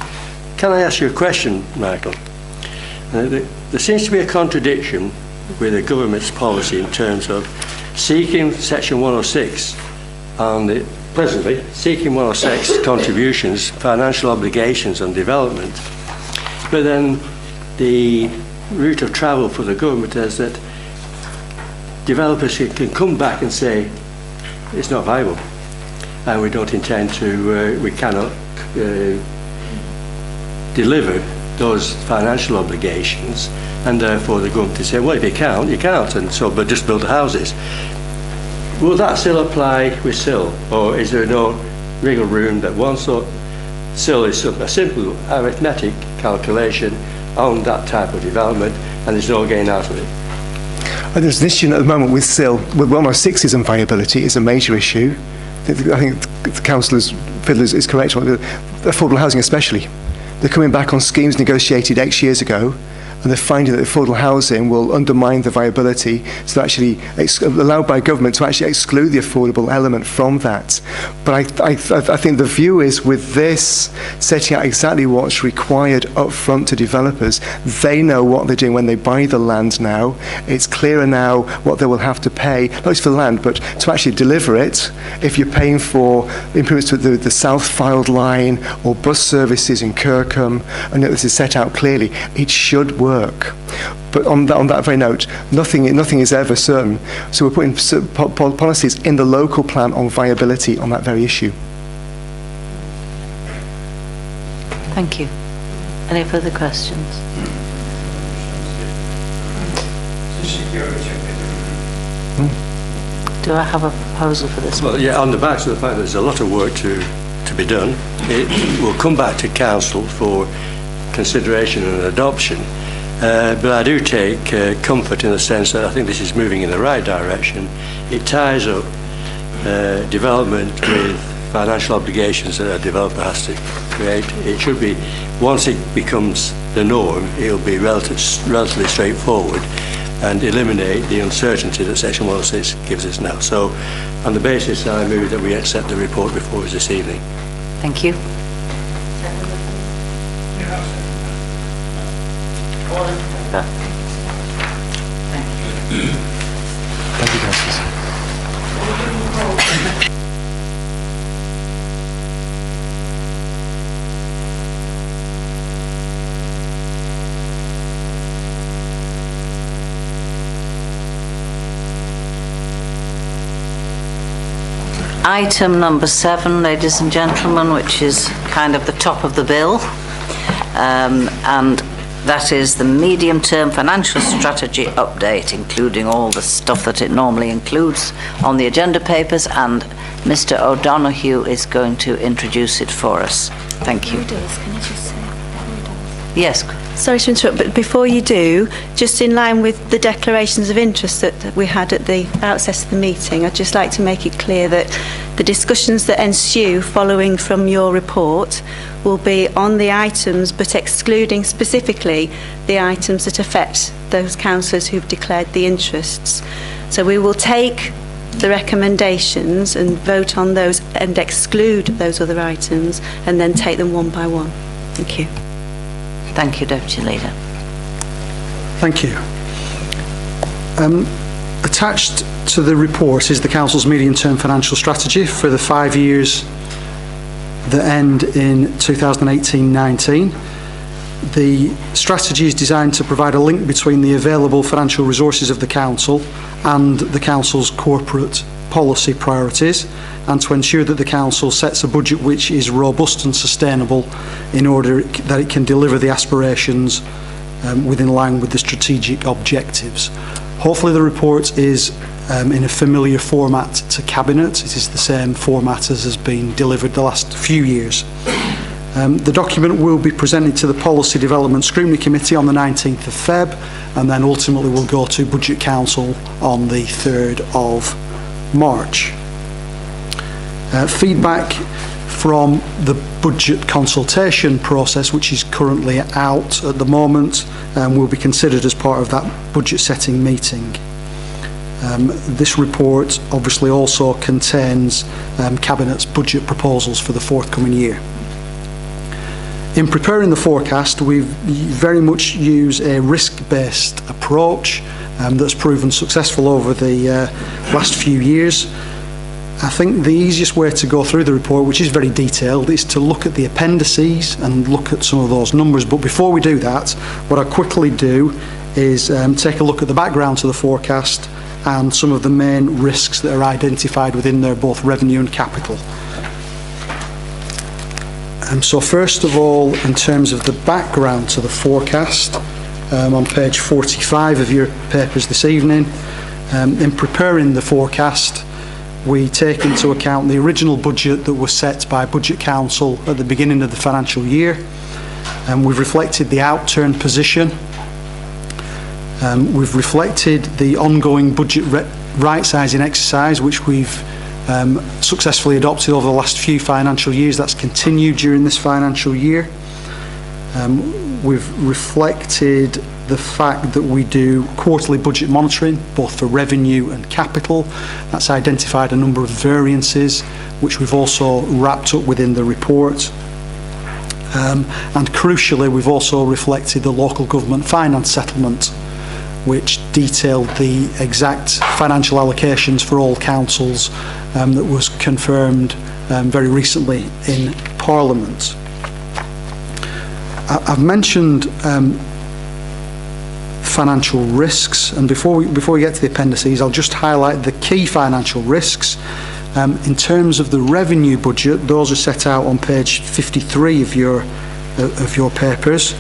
Speaker 2: Can I ask you a question, Michael? There seems to be a contradiction with the government's policy in terms of seeking Section 106 presently seeking 106 contributions, financial obligations on development, but then the route of travel for the government is that developers can come back and say it's not viable and we don't intend to, we cannot deliver those financial obligations, and therefore the government to say, well, if you can't, you can't, and so, but just build the houses. Will that still apply with SIL, or is there no wriggle room that once SIL is a simple arithmetic calculation on that type of development, and there's no gain out of it?
Speaker 10: And there's an issue at the moment with SIL, with 106s and viability is a major issue. I think the councillor's Fiddler is correct on affordable housing especially. They're coming back on schemes negotiated X years ago, and they're finding that affordable housing will undermine the viability, so actually allowed by government to actually exclude the affordable element from that. But I think the view is, with this, setting out exactly what's required up front to developers, they know what they're doing when they buy the land now. It's clearer now what they will have to pay, not just for the land, but to actually deliver it. If you're paying for improvements to the South Fylde line or bus services in Kirkham, and this is set out clearly, it should work. But on that very note, nothing is ever certain. So we're putting policies in the local plan on viability on that very issue.
Speaker 1: Thank you. Any further questions? Do I have a proposal for this?
Speaker 2: Well, yeah, on the back of the fact that there's a lot of work to be done, it will come back to council for consideration and adoption. But I do take comfort in the sense that I think this is moving in the right direction. It ties up development with financial obligations that a developer has to create. It should be, once it becomes the norm, it'll be relatively straightforward and eliminate the uncertainty that Section 106 gives us now. So, on the basis, I move that we accept the report before us this evening.
Speaker 1: Thank you.
Speaker 10: Thank you, councillors.
Speaker 1: Item number 7, ladies and gentlemen, which is kind of the top of the bill, and that is the medium-term financial strategy update, including all the stuff that it normally includes on the agenda papers, and Mr. O'Donoghue is going to introduce it for us. Thank you. Yes.
Speaker 7: Sorry to interrupt, but before you do, just in line with the declarations of interest that we had at the outset of the meeting, I'd just like to make it clear that the discussions that ensue following from your report will be on the items, but excluding specifically the items that affect those councillors who've declared the interests. So we will take the recommendations and vote on those and exclude those other items, and then take them one by one. Thank you.
Speaker 1: Thank you, Deputy Leader.
Speaker 11: Thank you. Attached to the report is the Council's medium-term financial strategy for the 5 years that end in 2018-19. The strategy is designed to provide a link between the available financial resources of the Council and the Council's corporate policy priorities, and to ensure that the Council sets a budget which is robust and sustainable in order that it can deliver the aspirations within line with the strategic objectives. Hopefully the report is in a familiar format to Cabinet. It is the same format as has been delivered the last few years. The document will be presented to the Policy Development Scrutiny Committee on the 19th of Feb, and then ultimately will go to Budget Council on the 3rd of March. Feedback from the budget consultation process, which is currently out at the moment, will be considered as part of that budget setting meeting. This report obviously also contains Cabinet's budget proposals for the forthcoming year. In preparing the forecast, we very much use a risk-based approach that's proven successful over the last few years. I think the easiest way to go through the report, which is very detailed, is to look at the appendices and look at some of those numbers. But before we do that, what I quickly do is take a look at the background to the forecast and some of the main risks that are identified within there, both revenue and capital. So first of all, in terms of the background to the forecast, on page 45 of your papers this evening, in preparing the forecast, we take into account the original budget that was set by Budget Council at the beginning of the financial year, and we've reflected the outturn position. We've reflected the ongoing budget right-sizing exercise, which we've successfully adopted over the last few financial years. That's continued during this financial year. We've reflected the fact that we do quarterly budget monitoring, both for revenue and capital. That's identified a number of variances, which we've also wrapped up within the report. And crucially, we've also reflected the local government finance settlement, which detailed the exact financial allocations for all councils that was confirmed very recently in Parliament. I've mentioned financial risks, and before we get to the appendices, I'll just highlight the key financial risks. In terms of the revenue budget, those are set out on page 53 of your papers.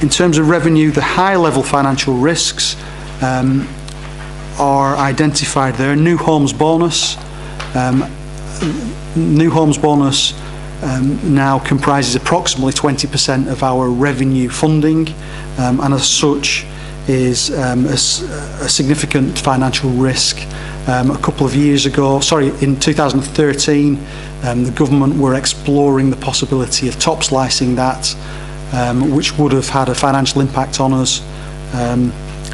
Speaker 11: In terms of revenue, the high-level financial risks are identified there. New homes bonus. New homes bonus now comprises approximately 20% of our revenue funding, and as such is a significant financial risk. A couple of years ago, in 2013, the government were exploring the possibility of top slicing that, which would have had a financial impact on us.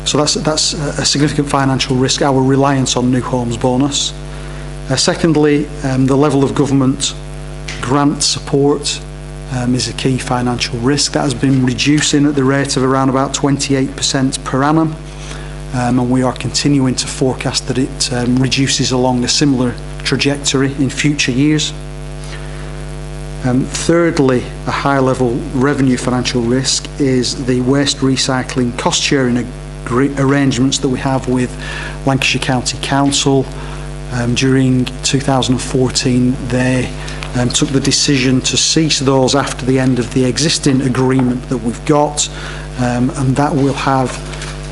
Speaker 11: So that's a significant financial risk, our reliance on new homes bonus. Secondly, the level of government grant support is a key financial risk. That has been reducing at the rate of around about 28% per annum, and we are continuing to forecast that it reduces along a similar trajectory in future years. Thirdly, a high-level revenue financial risk is the waste recycling cost-sharing arrangements that we have with Lancashire County Council. During 2014, they took the decision to cease those after the end of the existing agreement that we've got, and that will have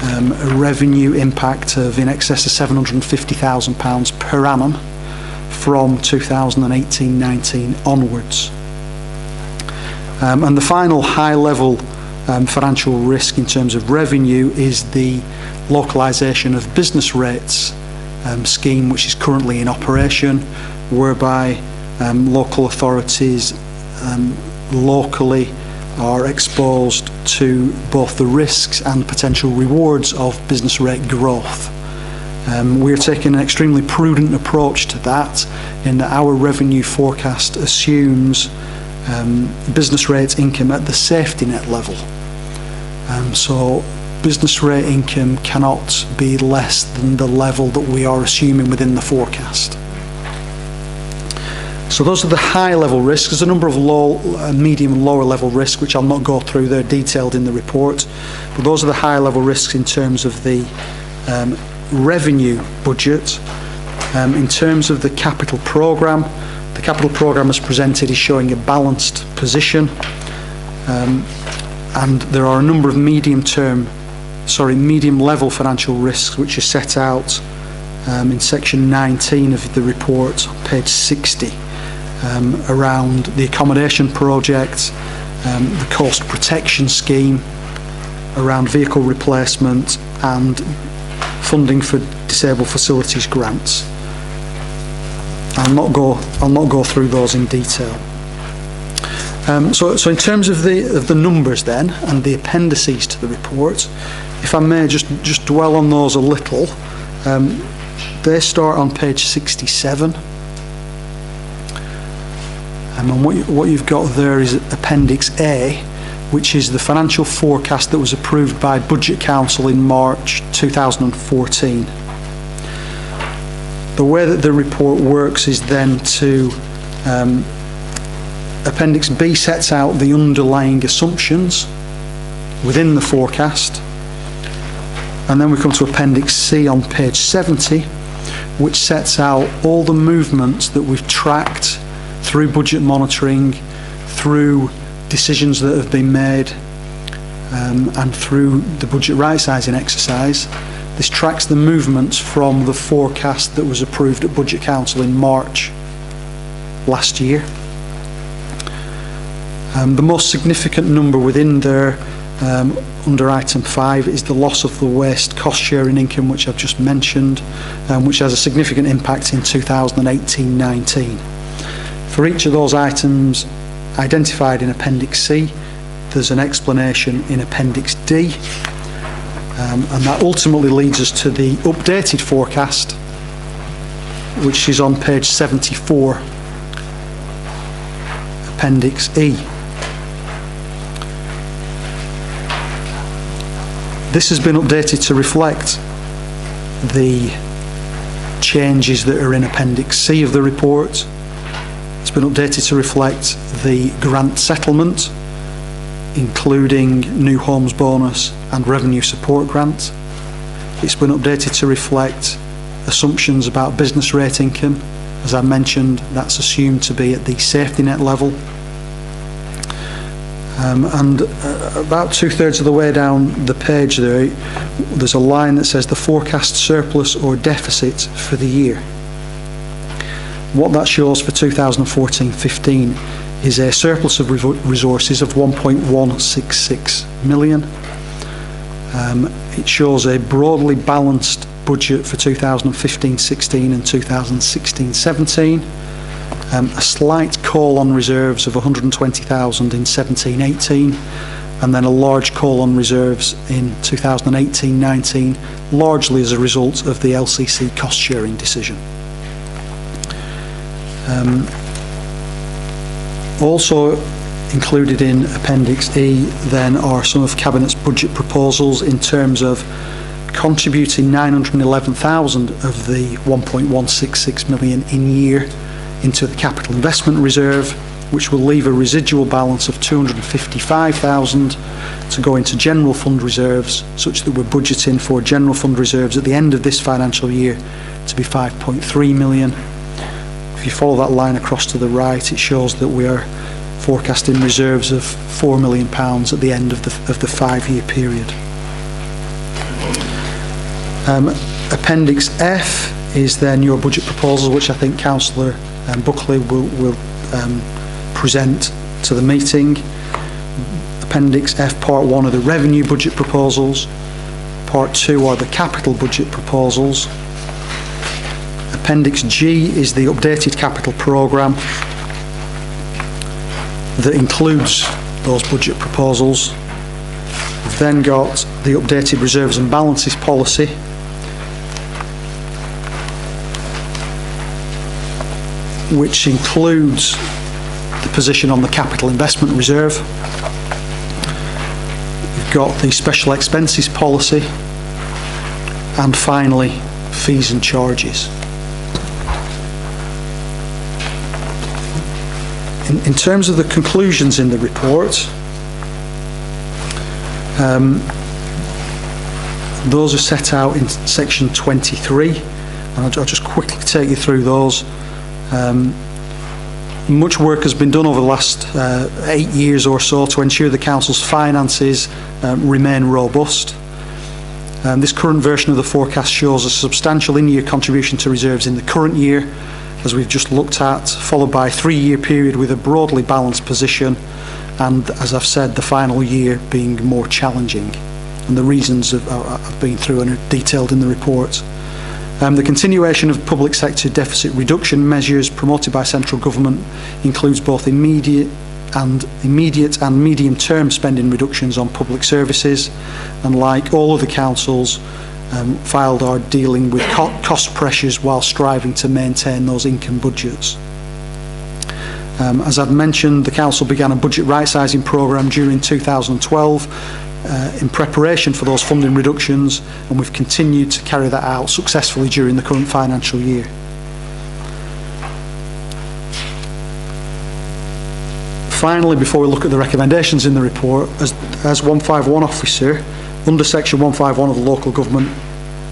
Speaker 11: a revenue impact of in excess of £750,000 per annum from 2018-19 onwards. And the final high-level financial risk in terms of revenue is the localisation of business rates scheme, which is currently in operation, whereby local authorities locally are exposed to both the risks and potential rewards of business rate growth. We're taking an extremely prudent approach to that, in that our revenue forecast assumes business rate income at the safety net level. So business rate income cannot be less than the level that we are assuming within the forecast. So those are the high level risks. There's a number of low, medium and lower level risks which I'll not go through. They're detailed in the report. But those are the high level risks in terms of the revenue budget. In terms of the capital programme as presented is showing a balanced position. And there are a number of medium level financial risks which are set out in section 19 of the report, page 60, around the accommodation project, the coast protection scheme, around vehicle replacement and funding for disabled facilities grants. I'll not go through those in detail. So in terms of the numbers then and the appendices to the report, if I may just dwell on those a little, they start on page 67. And what you've got there is Appendix A, which is the financial forecast that was approved by Budget Council in March 2014. The way that the report works is then to Appendix B sets out the underlying assumptions within the forecast, and then we come to Appendix C on page 70, which sets out all the movements that we've tracked through budget monitoring, through decisions that have been made, and through the budget right-sizing exercise. This tracks the movements from the forecast that was approved at Budget Council in March last year. The most significant number within there, under item 5, is the loss of the waste cost sharing income, which I've just mentioned, which has a significant impact in 2018-19. For each of those items identified in Appendix C, there's an explanation in Appendix D, and that ultimately leads us to the updated forecast, which is on page 74, Appendix E. This has been updated to reflect the changes that are in Appendix C of the report. It's been updated to reflect the grant settlement, including new homes bonus and revenue support grant. It's been updated to reflect assumptions about business rate income. As I mentioned, that's assumed to be at the safety net level. And about 2/3 of the way down the page there's a line that says the forecast surplus or deficit for the year. What that shows for 2014-15 is a surplus of resources of 1.166 million. It shows a broadly balanced budget for 2015-16 and 2016-17. A slight call on reserves of 120,000 in 17-18, and then a large call on reserves in 2018-19, largely as a result of the LCC cost sharing decision. Also included in Appendix E then are some of Cabinet's budget proposals in terms of contributing 911,000 of the 1.166 million in year into the capital investment reserve, which will leave a residual balance of 255,000 to go into general fund reserves, such that we're budgeting for general fund reserves at the end of this financial year to be 5.3 million. If you follow that line across to the right, it shows that we are forecasting reserves of £4 million at the end of the 5-year period. Appendix F is then your budget proposal, which I think Councillor Buckley will present to the meeting. Appendix F, Part 1 are the revenue budget proposals. Part 2 are the capital budget proposals. Appendix G is the updated capital programme that includes those budget proposals. We've then got the updated reserves and balances policy, which includes the position on the capital investment reserve. We've got the special expenses policy, and finally fees and charges. In terms of the conclusions in the report, those are set out in section 23, and I'll just quickly take you through those. Much work has been done over the last 8 years or so to ensure the Council's finances remain robust. This current version of the forecast shows a substantial in-year contribution to reserves in the current year, as we've just looked at, followed by a 3-year period with a broadly balanced position, and as I've said, the final year being more challenging. And the reasons I've been through and are detailed in the report. The continuation of public sector deficit reduction measures promoted by central government includes both immediate and medium-term spending reductions on public services, and like all other councils, Fylde are dealing with cost pressures while striving to maintain those income budgets. As I've mentioned, the council began a budget right-sizing programme during 2012 in preparation for those funding reductions, and we've continued to carry that out successfully during the current financial year. Finally, before we look at the recommendations in the report, as 151 officer, under section 151 of the Local Government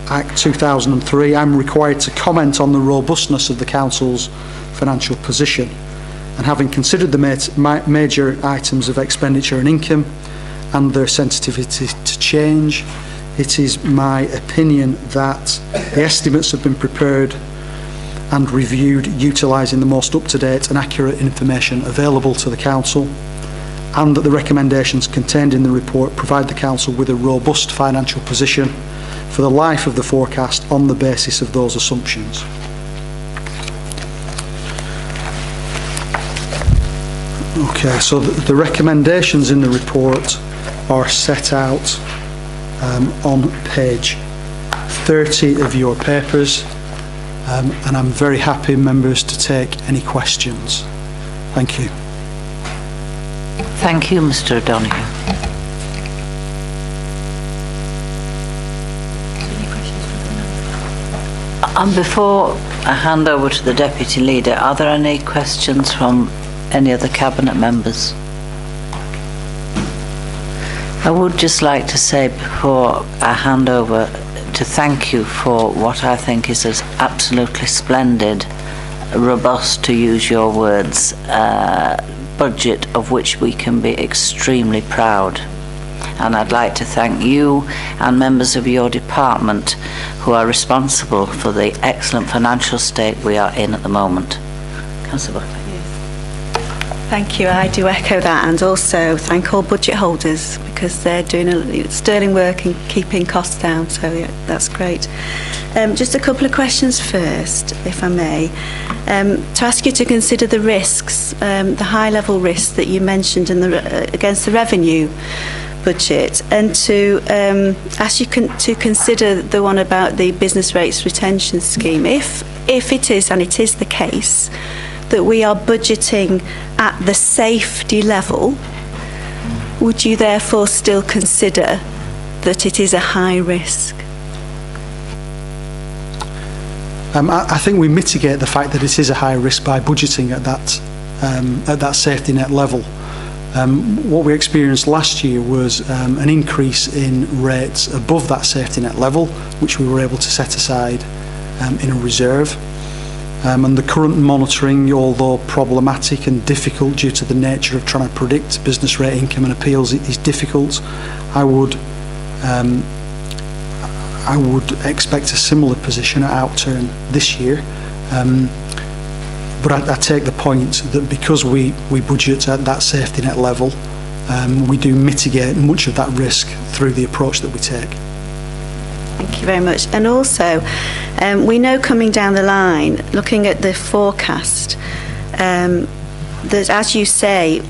Speaker 11: Act 2003, I'm required to comment on the robustness of the Council's financial position. And having considered the major items of expenditure and income and their sensitivity to change, it is my opinion that the estimates have been prepared and reviewed utilising the most up-to-date and accurate information available to the Council, and that the recommendations contained in the report provide the Council with a robust financial position for the life of the forecast on the basis of those assumptions. Okay, so the recommendations in the report are set out on page 30 of your papers, and I'm very happy, members, to take any questions. Thank you.
Speaker 1: Thank you, Mr. O'Donoghue. And before I hand over to the Deputy Leader, are there any questions from any other Cabinet members? I would just like to say before I hand over to thank you for what I think is an absolutely splendid, robust, to use your words, budget of which we can be extremely proud. And I'd like to thank you and members of your department who are responsible for the excellent financial state we are in at the moment. Councillor Buckley.
Speaker 7: Thank you. I do echo that, and also thank all budget holders because they're doing sterling work in keeping costs down. So yeah, that's great. Just a couple of questions first, if I may. To ask you to consider the risks, the high-level risks that you mentioned in against the revenue budget, and to ask you to consider the one about the business rates retention scheme. If it is, and it is the case, that we are budgeting at the safety level, would you therefore still consider that it is a high risk?
Speaker 11: I think we mitigate the fact that it is a high risk by budgeting at that safety net level. What we experienced last year was an increase in rates above that safety net level, which we were able to set aside in a reserve. And the current monitoring, although problematic and difficult due to the nature of trying to predict business rate income and appeals, is difficult. I would expect a similar position at outturn this year. But I take the point that because we budget at that safety net level, we do mitigate much of that risk through the approach that we take.
Speaker 7: Thank you very much. And also, we know coming down the line, looking at the forecast, that, as you say,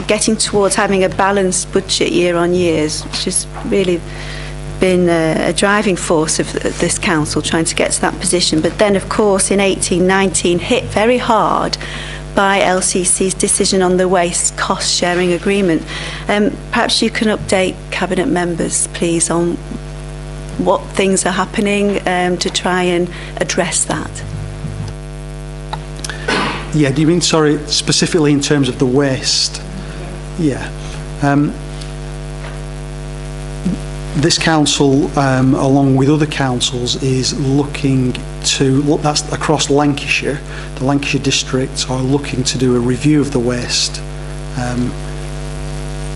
Speaker 7: getting towards having a balanced budget year on year, which has really been a driving force of this council trying to get to that position. But then, of course, in 18-19 hit very hard by LCC's decision on the waste cost sharing agreement. Perhaps you can update Cabinet members, please, on what things are happening to try and address that.
Speaker 11: Yeah, do you mean, sorry, specifically in terms of the waste? Yeah. This council, along with other councils, is looking to look, that's across Lancashire. The Lancashire districts are looking to do a review of the waste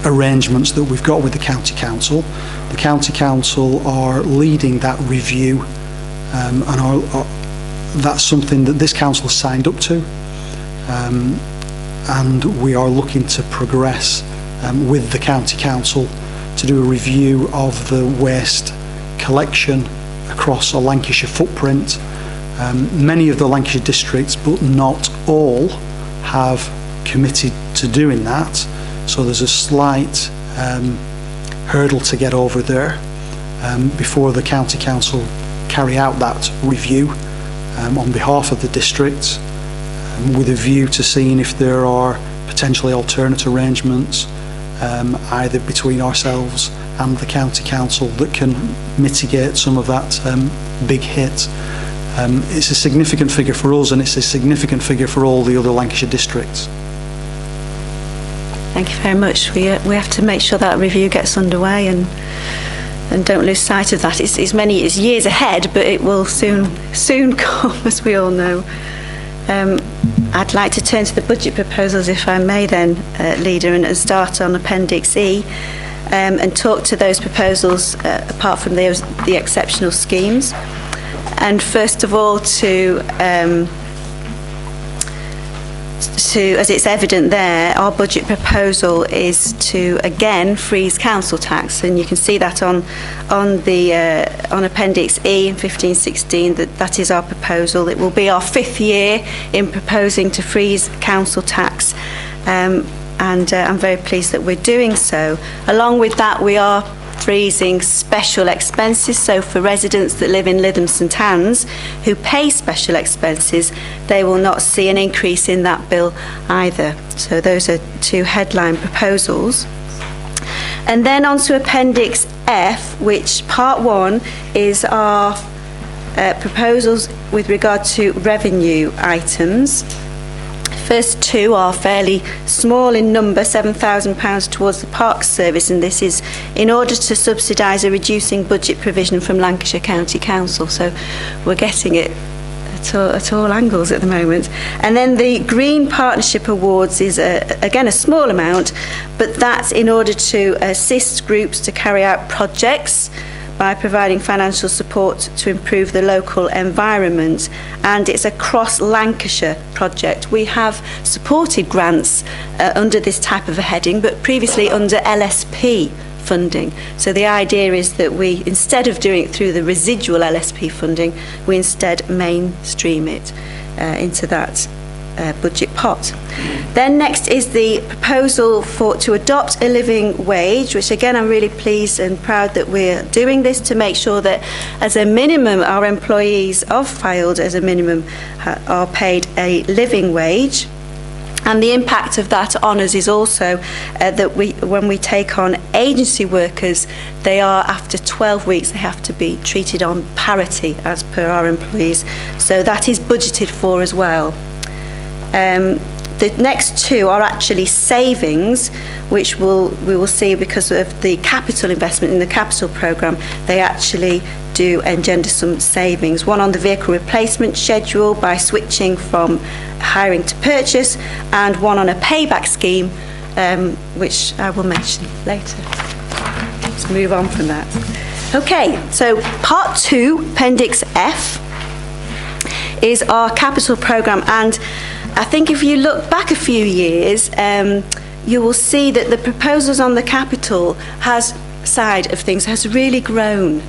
Speaker 11: arrangements that we've got with the county council. The county council are leading that review, and that's something that this council has signed up to, and we are looking to progress with the county council to do a review of the waste collection across a Lancashire footprint. Many of the Lancashire districts, but not all, have committed to doing that. So there's a slight hurdle to get over there before the county council carry out that review on behalf of the districts, with a view to seeing if there are potentially alternate arrangements either between ourselves and the county council that can mitigate some of that big hit. It's a significant figure for us, and it's a significant figure for all the other Lancashire districts.
Speaker 7: Thank you very much. We have to make sure that review gets underway and don't lose sight of that. It's years ahead, but it will soon come, as we all know. I'd like to turn to the budget proposals, if I may then, Leader, and start on Appendix E and talk to those proposals apart from the exceptional schemes. And first of all, as it's evident there, our budget proposal is to again freeze council tax, and you can see that on Appendix E in 1516 that is our proposal. It will be our 5th year in proposing to freeze council tax, and I'm very pleased that we're doing so. Along with that, we are freezing special expenses. So for residents that live in Lytham St Anne's who pay special expenses, they will not see an increase in that bill either. So those are 2 headline proposals. And then on to Appendix F, which part 1 is our proposals with regard to revenue items. First 2 are fairly small in number, £7,000 towards the Parks Service, and this is in order to subsidise a reducing budget provision from Lancashire County Council. So we're getting it at all angles at the moment. And then the Green Partnership Awards is, again, a small amount, but that's in order to assist groups to carry out projects by providing financial support to improve the local environment, and it's a cross-Lancashire project. We have supported grants under this type of a heading, but previously under LSP funding. So the idea is that we, instead of doing it through the residual LSP funding, we instead mainstream it into that budget pot. Then next is the proposal to adopt a living wage, which again I'm really pleased and proud that we're doing this to make sure that as a minimum our employees of Fylde as a minimum are paid a living wage. And the impact of that on us is also that when we take on agency workers, they are, after 12 weeks, they have to be treated on parity as per our employees. So that is budgeted for as well. The next 2 are actually savings, which we will see because of the capital investment in the capital programme. They actually do engender some savings. One on the vehicle replacement schedule by switching from hiring to purchase, and one on a payback scheme, which I will mention later. Let's move on from that. Okay, so part 2, Appendix F, is our capital programme, and I think if you look back a few years, you will see that the proposals on the capital side of things has really grown.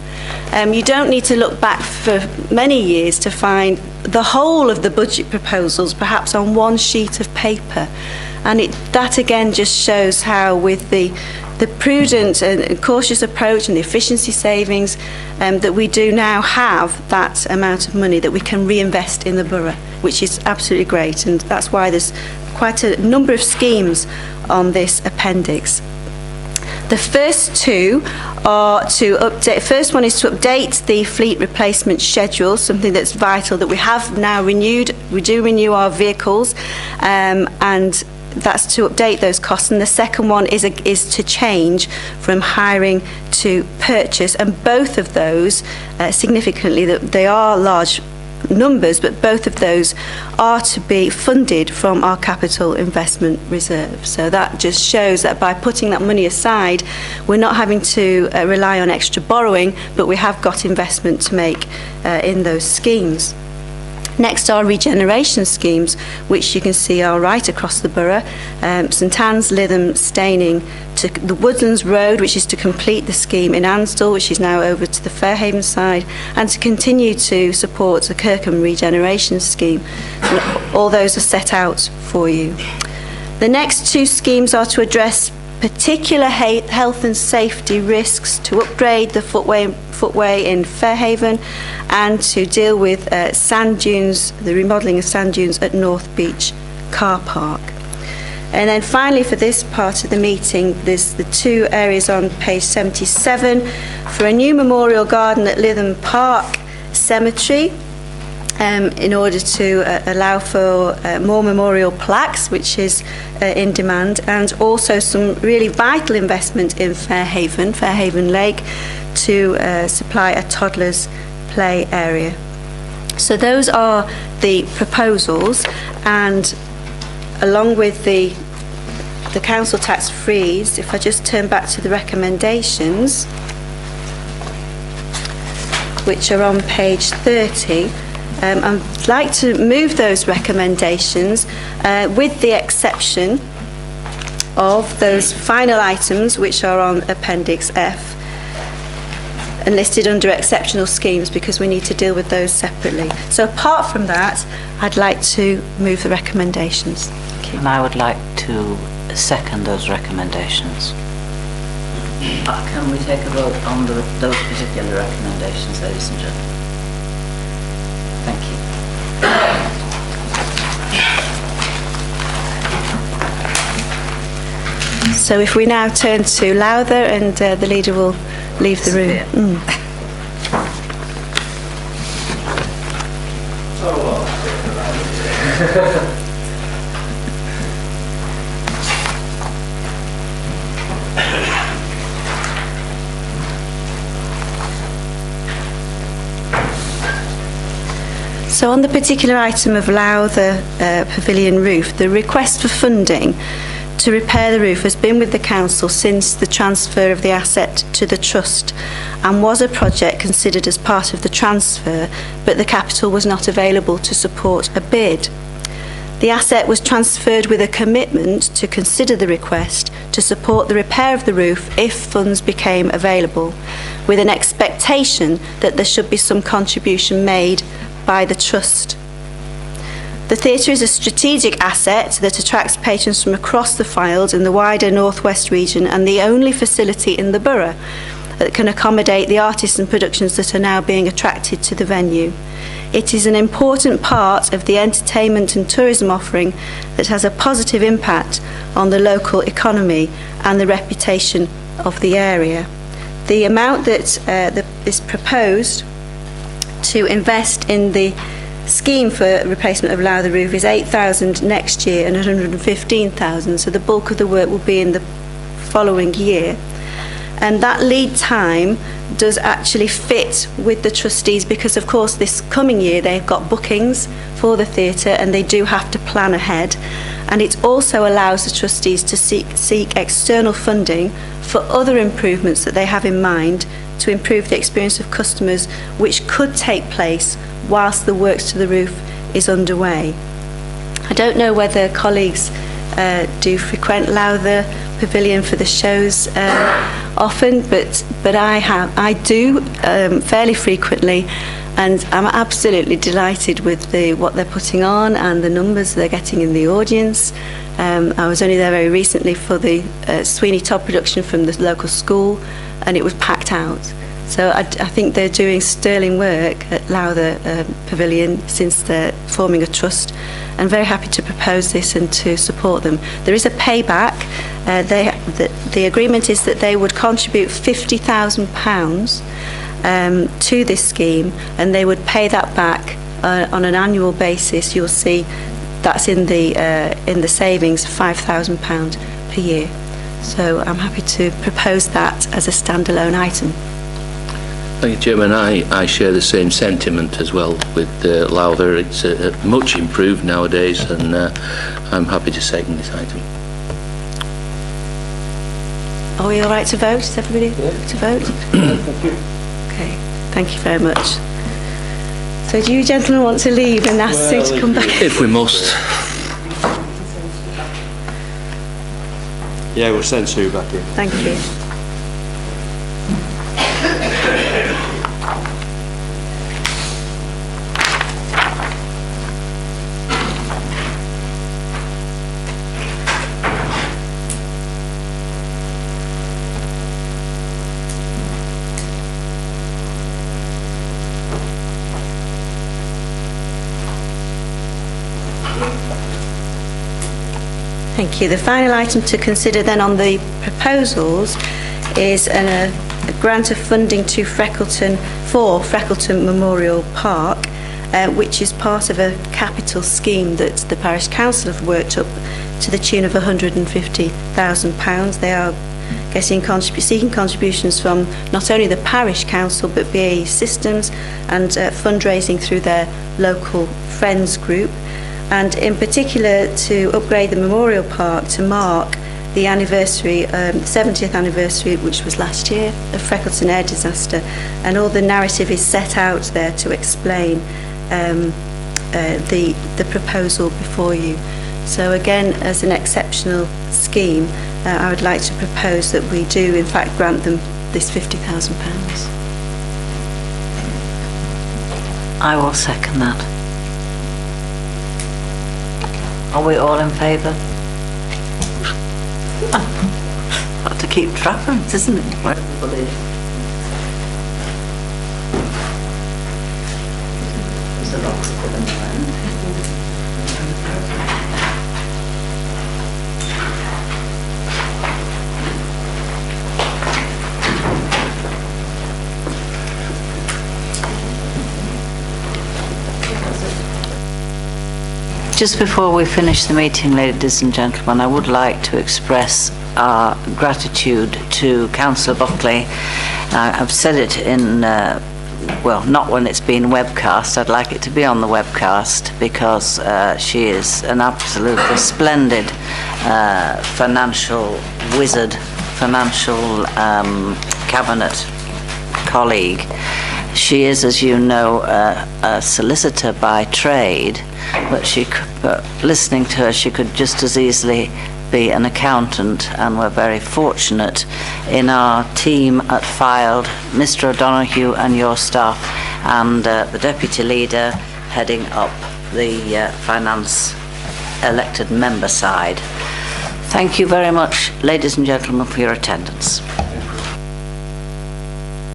Speaker 7: You don't need to look back for many years to find the whole of the budget proposals perhaps on one sheet of paper, and that again just shows how with the prudent and cautious approach and the efficiency savings that we do now have that amount of money that we can reinvest in the borough which is absolutely great, and that's why there's quite a number of schemes on this appendix. The first two are to update. First one is to update the fleet replacement schedule, something that's vital that we have now renewed. We do renew our vehicles, and that's to update those costs. And the second one is to change from hiring to purchase, and both of those significantly, that they are large numbers, but both of those are to be funded from our capital investment reserve. So that just shows that by putting that money aside, we're not having to rely on extra borrowing, but we have got investment to make in those schemes. Next are regeneration schemes, which you can see are right across the borough. St Anne's, Lytham, Staining, to the Woodlands Road, which is to complete the scheme in Ansdell, which is now over to the Fairhaven side, and to continue to support the Kirkham regeneration scheme. And all those are set out for you. The next two schemes are to address particular health and safety risks, to upgrade the footway in Fairhaven, and to deal with sand dunes, the remodelling of sand dunes at North Beach Car Park. And then finally, for this part of the meeting, there's the two areas on page 77 for a new memorial garden at Lytham Park Cemetery, in order to allow for more memorial plaques, which is in demand, and also some really vital investment in Fairhaven Lake, to supply a toddler's play area. So those are the proposals, and along with the council tax freeze, if I just turn back to the recommendations, which are on page 30, I'd like to move those recommendations with the exception of those final items which are on Appendix F and listed under exceptional schemes, because we need to deal with those separately. So apart from that, I'd like to move the recommendations. Thank you.
Speaker 1: And I would like to second those recommendations. Can we take a vote on those particular recommendations, ladies and gentlemen? Thank you.
Speaker 7: So if we now turn to Lowther, and the leader will leave the room. So on the particular item of Lowther Pavilion roof, the request for funding to repair the roof has been with the council since the transfer of the asset to the trust, and was a project considered as part of the transfer, but the capital was not available to support a bid. The asset was transferred with a commitment to consider the request to support the repair of the roof if funds became available, with an expectation that there should be some contribution made by the trust. The theatre is a strategic asset that attracts patrons from across the Fylde and the wider North West region, and the only facility in the borough that can accommodate the artists and productions that are now being attracted to the venue. It is an important part of the entertainment and tourism offering that has a positive impact on the local economy and the reputation of the area. The amount that is proposed to invest in the scheme for replacement of Lowther roof is 8,000 next year and 115,000, so the bulk of the work will be in the following year. And that lead time does actually fit with the trustees, because of course this coming year they've got bookings for the theatre and they do have to plan ahead, and it also allows the trustees to seek external funding for other improvements that they have in mind to improve the experience of customers, which could take place whilst the works to the roof is underway. I don't know whether colleagues do frequent Lowther Pavilion for the shows often, but I do fairly frequently, and I'm absolutely delighted with what they're putting on and the numbers they're getting in the audience. I was only there very recently for the Sweeney Todd production from the local school, and it was packed out. So I think they're doing sterling work at Lowther Pavilion since they're forming a trust, and very happy to propose this and to support them. There is a payback. The agreement is that they would contribute £50,000 to this scheme, and they would pay that back on an annual basis. You'll see that's in the savings, £5,000 per year. So I'm happy to propose that as a standalone item.
Speaker 3: Thank you, Chairman. I share the same sentiment as well with Lowther. It's much improved nowadays, and I'm happy to second this item.
Speaker 7: Are we all right to vote? Is everybody to vote?
Speaker 3: Thank you.
Speaker 7: Okay, thank you very much. So do you gentlemen want to leave and ask Sue to come back?
Speaker 3: If we must.
Speaker 2: Yeah, we'll send Sue back in.
Speaker 7: Thank you. Thank you. The final item to consider then on the proposals is a grant of funding to Freckleton for Freckleton Memorial Park, which is part of a capital scheme that the Parish Council have worked up to the tune of £150,000. They are seeking contributions from not only the Parish Council but BAE Systems, and fundraising through their local Friends group, and in particular to upgrade the Memorial Park to mark the anniversary, 70th anniversary, which was last year, of Freckleton air disaster. And all the narrative is set out there to explain the proposal before you. So again, as an exceptional scheme, I would like to propose that we do in fact grant them this £50,000.
Speaker 1: I will second that. Are we all in favour? Got to keep track of it, isn't it? Everybody. There's a lot of them around. Just before we finish the meeting, ladies and gentlemen, I would like to express our gratitude to Councillor Buckley. I've said it in, well, not when it's been webcast. I'd like it to be on the webcast, because she is an absolutely splendid financial wizard, financial cabinet colleague. She is, as you know, a solicitor by trade, but listening to her, she could just as easily be an accountant, and we're very fortunate in our team at Filed, Mr. O'Donoghue and your staff, and the Deputy Leader heading up the finance elected member side. Thank you very much, ladies and gentlemen, for your attendance.